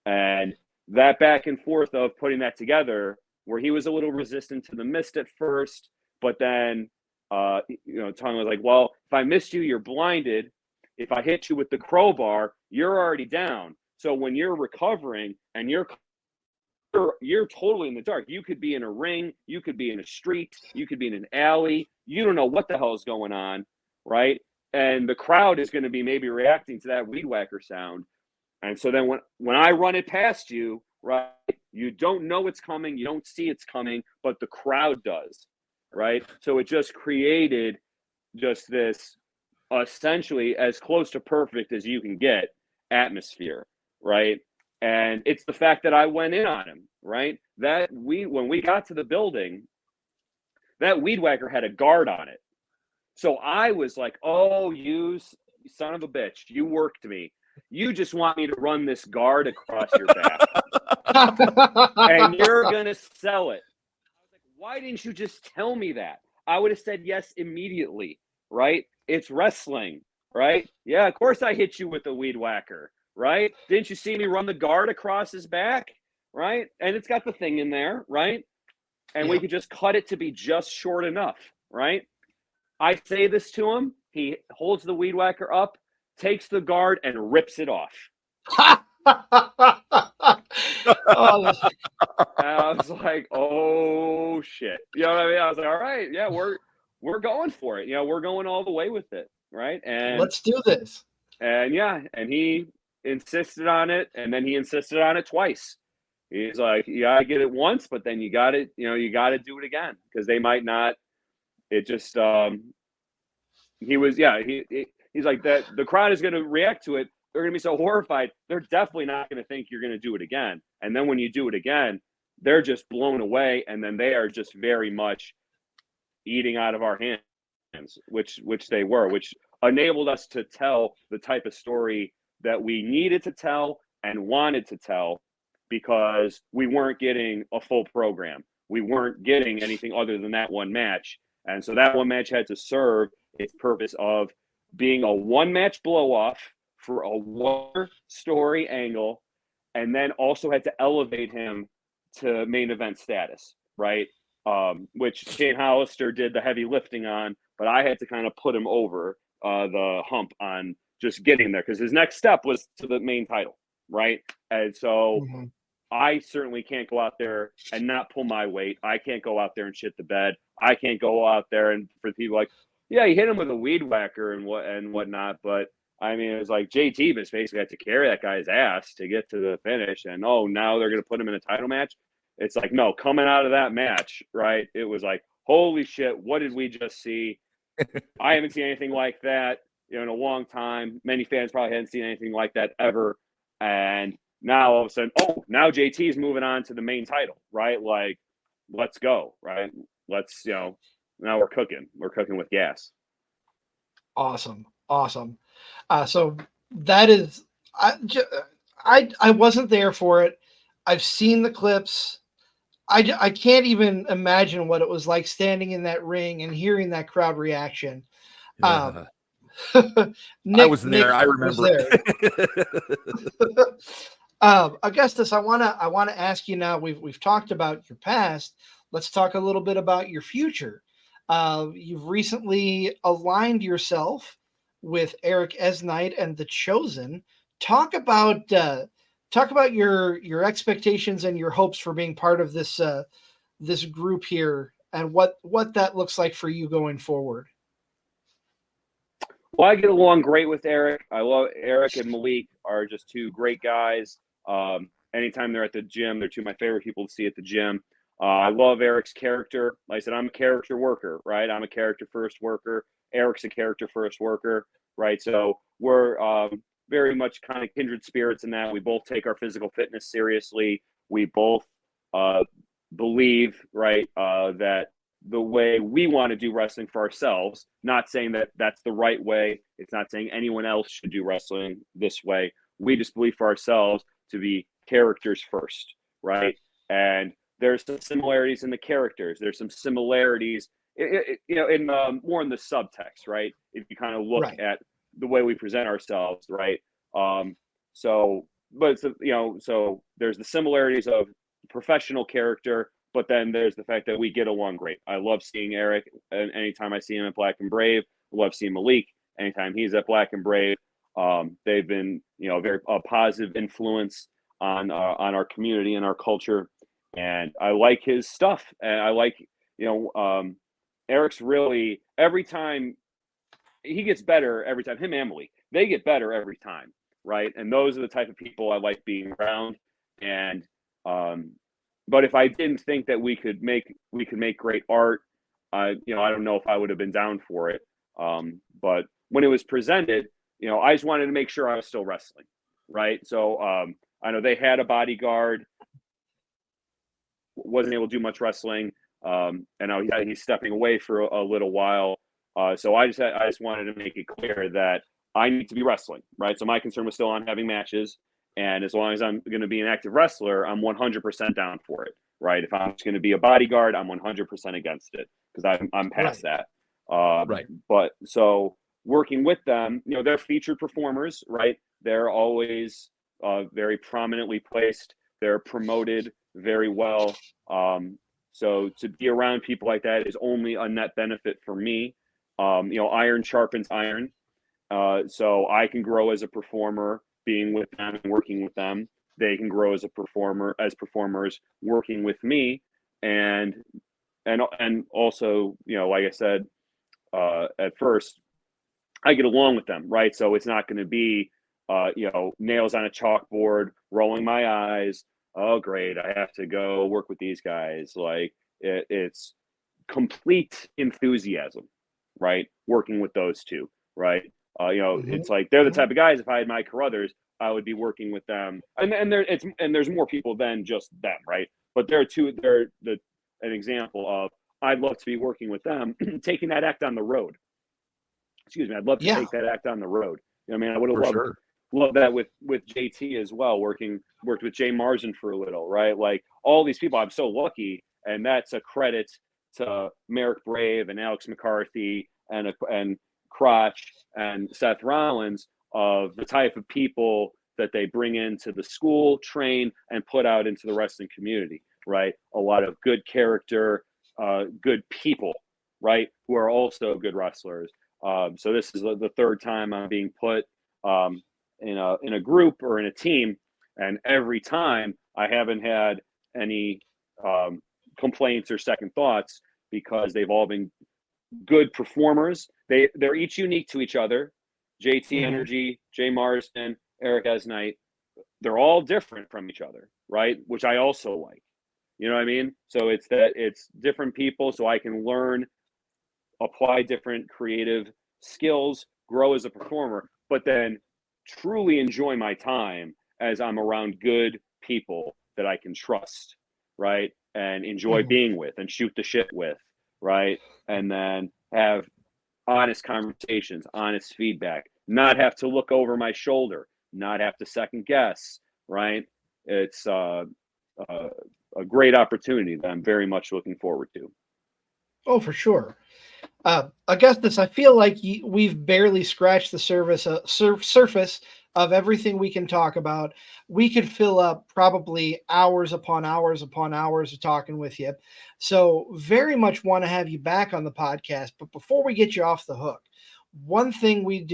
And that back and forth of putting that together, where he was a little resistant to the mist at first, but then, Tong was like, well, if I missed you, you're blinded. If I hit you with the crowbar, you're already down. So when you're recovering and you're totally in the dark, you could be in a ring, you could be in a street, you could be in an alley. You don't know what the hell is going on, right? And the crowd is going to be maybe reacting to that weed whacker sound. And so then when I run it past you, right, you don't know it's coming, you don't see it's coming, but the crowd does, right? So it just created just this essentially as close to perfect as you can get atmosphere, right? And it's the fact that I went in on him, right? When we got to the building, that weed whacker had a guard on it. So I was like, oh, you son of a bitch, you worked me. You just want me to run this guard across your back. And you're going to sell it. I was like, why didn't you just tell me that? I would have said yes immediately, right? It's wrestling, right? Yeah, of course I hit you with the weed whacker, right? Didn't you see me run the guard across his back, right? And it's got the thing in there, right? And we could just cut it to be just short enough, right? I say this to him. He holds the weed whacker up, takes the guard, and rips it off. Oh, And I was like, oh shit. You know what I mean? I was like, all right, yeah, we're going for it. You know, we're going all the way with it, right? And let's do this. and yeah, and he insisted on it, and then he insisted on it twice. He's like, you gotta get it once, but then you got it, you got to do it again because they might not. It just he's like that. The crowd is going to react to it. They're going to be so horrified. They're definitely not going to think you're going to do it again. And then when you do it again, they're just blown away, and then they are just very much eating out of our hands, which they were, which enabled us to tell the type of story that we needed to tell and wanted to tell, because we weren't getting a full program. We weren't getting anything other than that one match. And so that one match had to serve its purpose of being a one-match blow-off for a one-story angle, and then also had to elevate him to main event status, right? Which Shane Hollister did the heavy lifting on, but I had to kind of put him over the hump on just getting there, because his next step was to the main title, right? And so I certainly can't go out there and not pull my weight. I can't go out there and shit the bed. I can't go out there and for people like, yeah, you hit him with a weed whacker and whatnot. But I mean, it was like JT just basically had to carry that guy's ass to get to the finish. And now they're going to put him in a title match. It's like, no, coming out of that match, right? It was like, holy shit, what did we just see? I haven't seen anything like that in a long time. Many fans probably hadn't seen anything like that ever. And now all of a sudden, now JT's moving on to the main title, right? Like, let's go, right? Let's, now we're cooking. We're cooking with gas. Awesome. So that is, I wasn't there for it. I've seen the clips. I can't even imagine what it was like standing in that ring and hearing that crowd reaction. Yeah. Nick, I was there. I remember. Augustus, I wanna ask you now. We've talked about your past. Let's talk a little bit about your future. You've recently aligned yourself with Eric Esnight and The Chosen. Talk about your expectations and your hopes for being part of this this group here, and what that looks like for you going forward. Well, I get along great with Eric. I love Eric and Malik are just two great guys. Anytime they're at the gym, they're two of my favorite people to see at the gym. I love Eric's character. Like I said, I'm a character worker, right? I'm a character first worker. Eric's a character first worker, right? So we're very much kind of kindred spirits in that we both take our physical fitness seriously. We both believe, right, that the way we want to do wrestling for ourselves, not saying that that's the right way. It's not saying anyone else should do wrestling this way. We just believe for ourselves to be characters first, right? And there's some similarities in the characters. There's some similarities, in more in the subtext, right? If you kind of look at the way we present ourselves, right? So there's the similarities of professional character, but then there's the fact that we get along great. I love seeing Eric, and anytime I see him at Black and Brave. I love seeing Malik anytime he's at Black and Brave. They've been, a positive influence on our community and our culture. And I like his stuff. And I like, Eric's really, every time he gets better every time, him and Emily, they get better every time. Right. And those are the type of people I like being around. And, but if I didn't think that we could make great art, I don't know if I would have been down for it. But when it was presented, I just wanted to make sure I was still wrestling. Right. So, I know they had a bodyguard, wasn't able to do much wrestling. And now he's stepping away for a little while. So I just wanted to make it clear that I need to be wrestling, right? So my concern was still on having matches. And as long as I'm going to be an active wrestler, I'm 100% down for it, right? If I'm just going to be a bodyguard, I'm 100% against it because I'm past that. Right. But so working with them, they're featured performers, right? They're always very prominently placed. They're promoted very well. So to be around people like that is only a net benefit for me. Iron sharpens iron. So I can grow as a performer being with them and working with them. They can grow as performers working with me. And also, like I said, at first, I get along with them, right? So it's not going to be, nails on a chalkboard, rolling my eyes. Oh, great. I have to go work with these guys. Like it's complete enthusiasm, right? Working with those two, right? It's like they're the type of guys. If I had my Carruthers, I would be working with them. And there's more people than just them, right? But they're an example of I'd love to be working with them, taking that act on the road. Excuse me. I'd love to take that act on the road. I mean, I would have loved that with JT as well. Worked with Jay Marsden for a little, right? Like all these people, I'm so lucky, and that's a credit to Merrick Brave and Alex McCarthy and Crotch and Seth Rollins of the type of people that they bring into the school, train, and put out into the wrestling community, right? A lot of good character, good people, right? Who are also good wrestlers. So this is the third time I'm being put in a group or in a team, and every time I haven't had any complaints or second thoughts because they've all been good performers. They're each unique to each other. JT Energy, Jay Marsden, Eric Esnight, they're all different from each other, right? Which I also like. You know what I mean? So it's different people, so I can learn, apply different creative skills, grow as a performer, but then truly enjoy my time as I'm around good people that I can trust, right? And enjoy being with and shoot the shit with, right? And then have honest conversations, honest feedback, not have to look over my shoulder, not have to second guess, right? It's a great opportunity that I'm very much looking forward to. Oh, for sure. Augustus, I feel like we've barely scratched the surface of everything we can talk about. We could fill up probably hours upon hours upon hours of talking with you. So very much want to have you back on the podcast. But before we get you off the hook, one thing we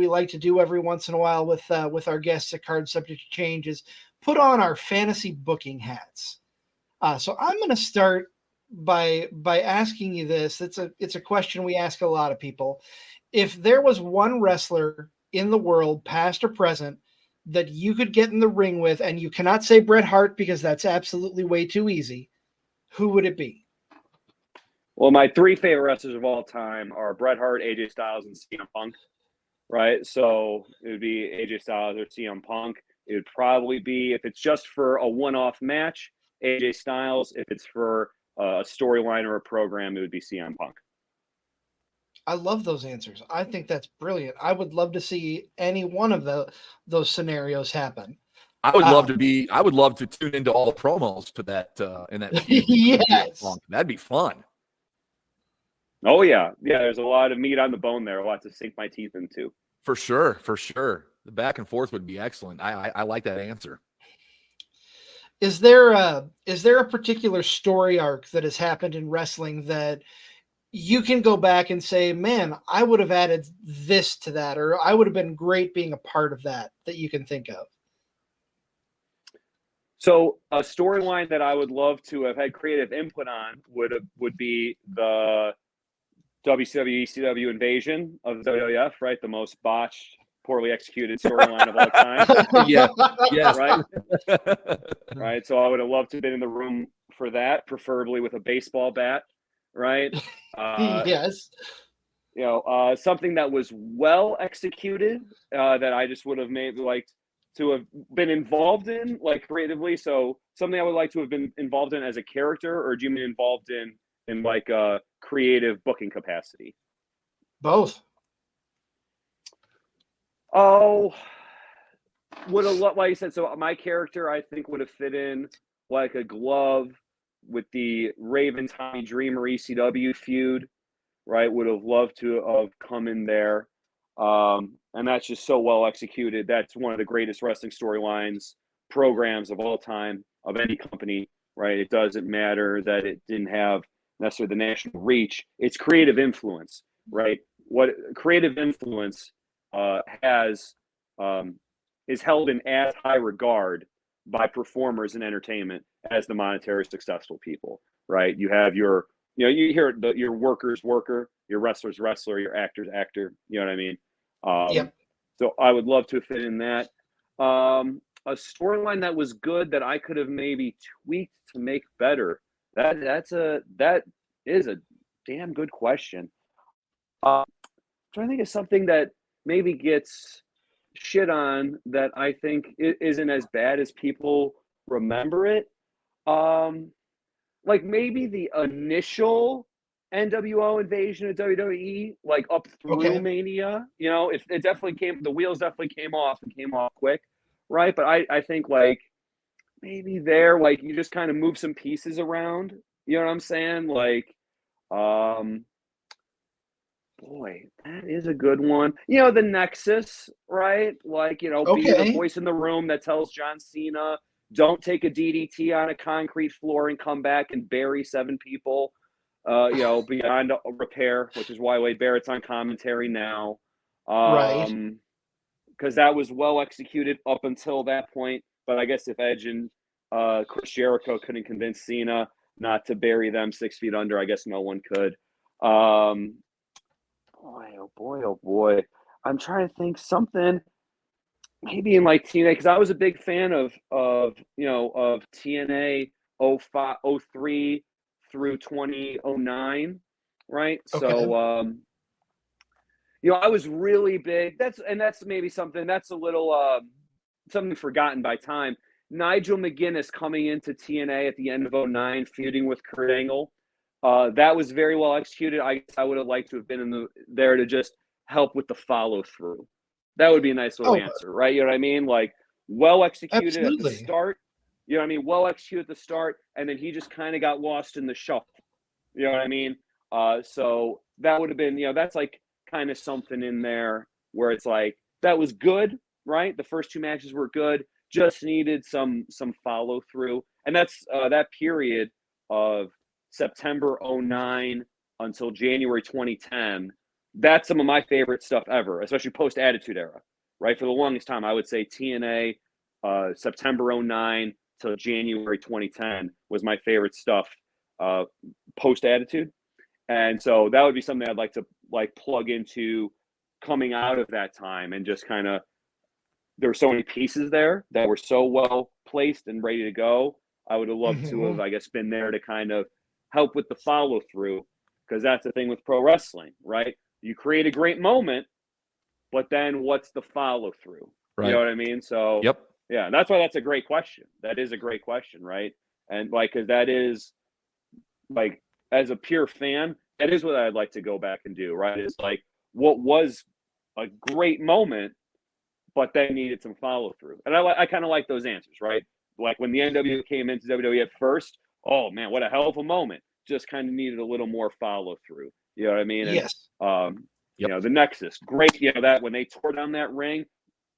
like to do every once in a while with our guests at Card Subject to Change is put on our fantasy booking hats. So I'm going to start by asking you this. It's a question we ask a lot of people. If there was one wrestler in the world, past or present, that you could get in the ring with, and you cannot say Bret Hart because that's absolutely way too easy, who would it be? Well, my three favorite wrestlers of all time are Bret Hart, AJ Styles, and CM Punk, right? So it would be AJ Styles or CM Punk. It would probably be, if it's just for a one-off match, AJ Styles. If it's for a storyline or a program, it would be CM Punk. I love those answers. I think that's brilliant. I would love to see any one of those scenarios happen. I would love to tune into all the promos to that in that feud. Yes. That'd be fun. Oh yeah. There's a lot of meat on the bone there. A lot to sink my teeth into. For sure. The back and forth would be excellent. I like that answer. Is there a particular story arc that has happened in wrestling that you can go back and say, man, I would have added this to that, or I would have been great being a part of that you can think of? So a storyline that I would love to have had creative input on would be the WCW ECW invasion of WWF, right? The most botched, poorly executed storyline of all time. Yeah. Right. Right. So I would have loved to have been in the room for that, preferably with a baseball bat. Right. Yes. Something that was well executed that I just would have maybe liked to have been involved in, like creatively. So something I would like to have been involved in as a character, or do you mean involved in like a creative booking capacity? Both. Oh, like you said, so my character, I think, would have fit in like a glove with the Raven Tommy Dreamer ECW feud, right? Would have loved to have come in there. And that's just so well executed. That's one of the greatest wrestling storylines, programs of all time, of any company, right? It doesn't matter that it didn't have necessarily the national reach. It's creative influence, right? What creative influence has is held in as high regard by performers in entertainment as the monetary successful people, right? You have your, you hear your worker's worker, your wrestler's wrestler, your actor's actor. You know what I mean? Yep. So I would love to fit in that. A storyline that was good that I could have maybe tweaked to make better. That is a damn good question. I'm trying to think of something that maybe gets shit on that I think isn't as bad as people remember it. Like maybe the initial NWO invasion of WWE, like up through Mania, it definitely the wheels definitely came off and came off quick, right? But I think like maybe there, like you just kind of move some pieces around, you know what I'm saying? Like, boy, that is a good one. The Nexus, right? Like, being the voice in the room that tells John Cena, don't take a DDT on a concrete floor and come back and bury 7 people, beyond repair, which is why Wade Barrett's on commentary now. Right. Because that was well executed up until that point. But I guess if Edge and Chris Jericho couldn't convince Cena not to bury them 6 feet under, I guess no one could. Oh boy. I'm trying to think something maybe in like TNA, because I was a big fan of TNA 03 through 2009, right? Okay. So I was really big. That's maybe something that's a little something forgotten by time. Nigel McGuinness coming into TNA at the end of 2009, feuding with Kurt Angle. That was very well executed. I would have liked to have been there to just help with the follow through. That would be a nice little answer, right? You know what I mean? Like well executed at the start. You know what I mean? Well executed at the start, and then he just kind of got lost in the shuffle. You know what I mean? So that would have been, that's like kind of something in there where it's like that was good, right? The first 2 matches were good, just needed some follow through, and that's that period of September 2009 until January 2010. That's some of my favorite stuff ever, especially post Attitude Era, right? For the longest time, I would say TNA September 2009 to January 2010 was my favorite stuff post Attitude. And so that would be something I'd like to plug into coming out of that time, and just kind of, there were so many pieces there that were so well placed and ready to go. I would have loved to have, I guess, been there to kind of help with the follow through, because that's the thing with pro wrestling, right? You create a great moment, but then what's the follow through? Right. You know what I mean? So, yep. Yeah, that's why that's a great question. That is a great question, right? And because that is as a pure fan, that is what I'd like to go back and do, right? It's like, what was a great moment, but then needed some follow through. And I kind of like those answers, right? Like when the NWO came into WWE at first, oh man, what a hell of a moment. Just kind of needed a little more follow through. You know what I mean? And, yes. The Nexus, great. That when they tore down that ring,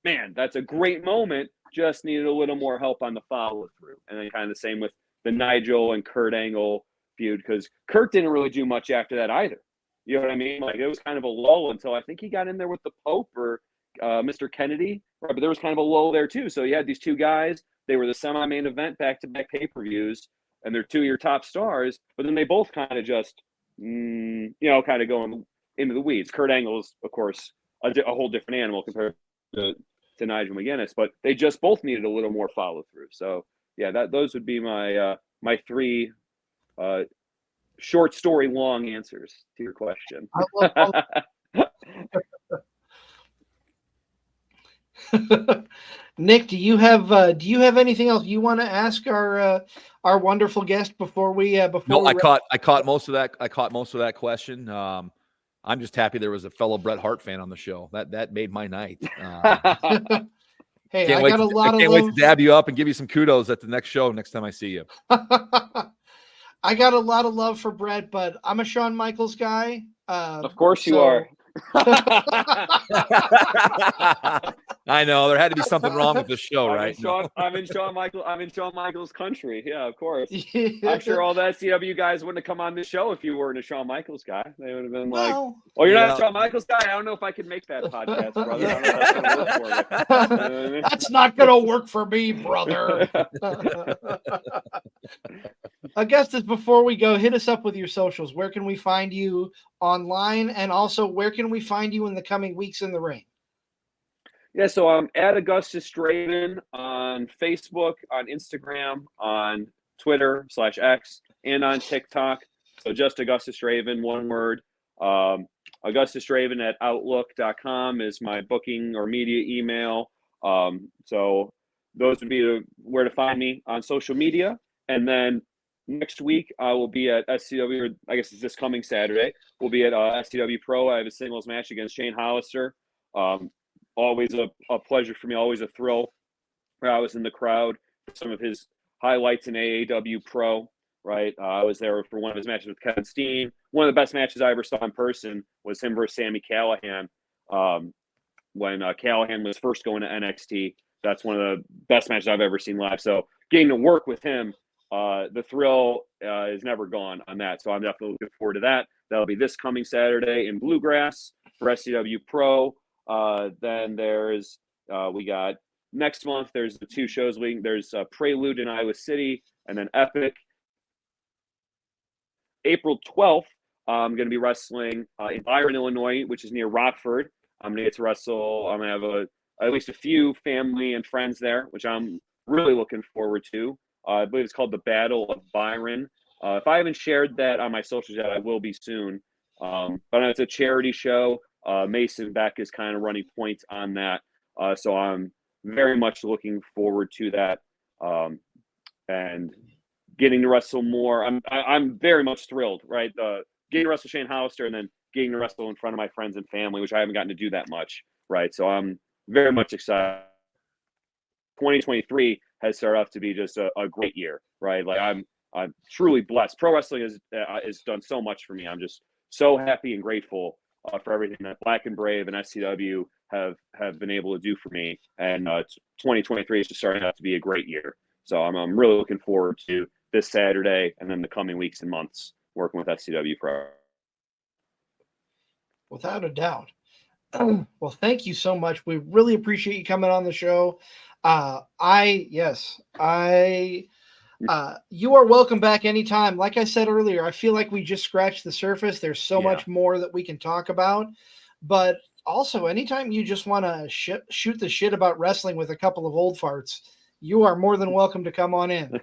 man, that's a great moment. Just needed a little more help on the follow through. And then kind of the same with the Nigel and Kurt Angle feud, because Kurt didn't really do much after that either. You know what I mean? Like it was kind of a lull until I think he got in there with the Pope or Mr. Kennedy, right? But there was kind of a lull there too. So you had these 2 guys. They were the semi-main event back-to-back pay-per-views, and they're 2 of your top stars. But then they both kind of just, kind of going into the weeds. Kurt Angle's, of course, a whole different animal compared to Nigel McGuinness, but they just both needed a little more follow-through. So yeah, those would be my my 3 short story long answers to your question. Nick, do you have anything else you want to ask our wonderful guest before we No, I caught most of that. I caught most of that question. I'm just happy there was a fellow Bret Hart fan on the show. That made my night. Hey, I can't wait to dab you up and give you some kudos at the next show next time I see you. I got a lot of love for Bret, but I'm a Shawn Michaels guy. Of course you are. I know there had to be something wrong with the show, I'm right? in Shawn Michaels country. Yeah, of course. I'm sure all the SCW guys wouldn't have come on the show if you weren't a Shawn Michaels guy. They would have been like, "Oh, you're not a Shawn Michaels guy? I don't know if I could make that podcast, brother. I don't know if that's gonna work for you." You know what I mean? That's not going to work for me, brother. Augustus, before we go, hit us up with your socials. Where can we find you online? And also, where can we find you in the coming weeks in the ring? Yeah, so I'm at Augustus Draven on Facebook, on Instagram, on Twitter /X, and on TikTok. So just Augustus Draven, one word. Augustus Draven at outlook.com is my booking or media email. So those would be where to find me on social media. And then next week, I will be at SCW, or I guess it's this coming Saturday. We'll be at SCWPro. I have a singles match against Shane Hollister. Always a pleasure for me, always a thrill. I was in the crowd for some of his highlights in AAW Pro, right? I was there for one of his matches with Kevin Steen. One of the best matches I ever saw in person was him versus Sami Callihan when Callihan was first going to NXT. That's one of the best matches I've ever seen live. So getting to work with him, the thrill is never gone on that. So I'm definitely looking forward to that. That'll be this coming Saturday in Bluegrass for SCW Pro. Then there's we got next month. There's the two shows. There's Prelude in Iowa City, and then Epic. April 12th, I'm going to be wrestling in Byron, Illinois, which is near Rockford. I'm going to get to wrestle. I'm going to have at least a few family and friends there, which I'm really looking forward to. I believe it's called the Battle of Byron. If I haven't shared that on my socials yet, I will be soon. But it's a charity show. Mason Beck is kind of running points on that. So I'm very much looking forward to that. And getting to wrestle more. I'm very much thrilled, right? Getting to wrestle Shane Hollister and then getting to wrestle in front of my friends and family, which I haven't gotten to do that much, right? So I'm very much excited. 2023 has started off to be just a great year, right? Like I'm truly blessed. Pro wrestling has done so much for me. I'm just so happy and grateful for everything that Black and Brave and SCW have been able to do for me. And 2023 is just starting out to be a great year. So I'm really looking forward to this Saturday and then the coming weeks and months working with SCWPro. Without a doubt. Well, thank you so much. We really appreciate you coming on the show. You are welcome back anytime. Like I said earlier, I feel like we just scratched the surface. There's so much more that we can talk about, but also anytime you just want to shoot the shit about wrestling with a couple of old farts, you are more than welcome to come on in.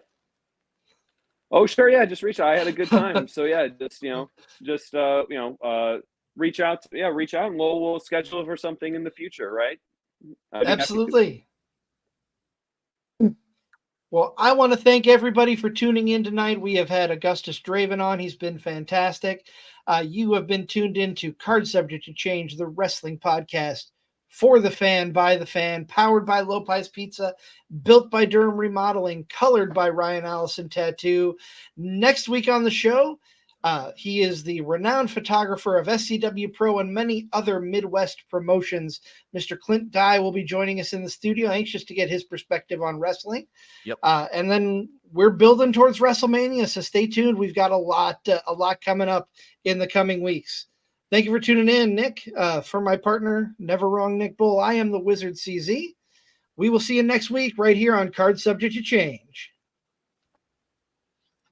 Oh, sure. Yeah. Just reach out. I had a good time. So yeah, reach out. Reach out and we'll schedule for something in the future. Right. Absolutely. Well, I want to thank everybody for tuning in tonight. We have had Augustus Draven on. He's been fantastic. You have been tuned into Card Subject to Change, the wrestling podcast for the fan, by the fan, powered by Lopez Pizza, built by Durham Remodeling, colored by Ryan Allison Tattoo. Next week on the show, he is the renowned photographer of SCWPro and many other Midwest promotions. Mr. Clint Dye will be joining us in the studio, anxious to get his perspective on wrestling. Yep. And then we're building towards WrestleMania, so stay tuned. We've got a lot coming up in the coming weeks. Thank you for tuning in, Nick. For my partner, Never Wrong Nick Bull, I am the Wizard CZ. We will see you next week right here on Card Subject to Change.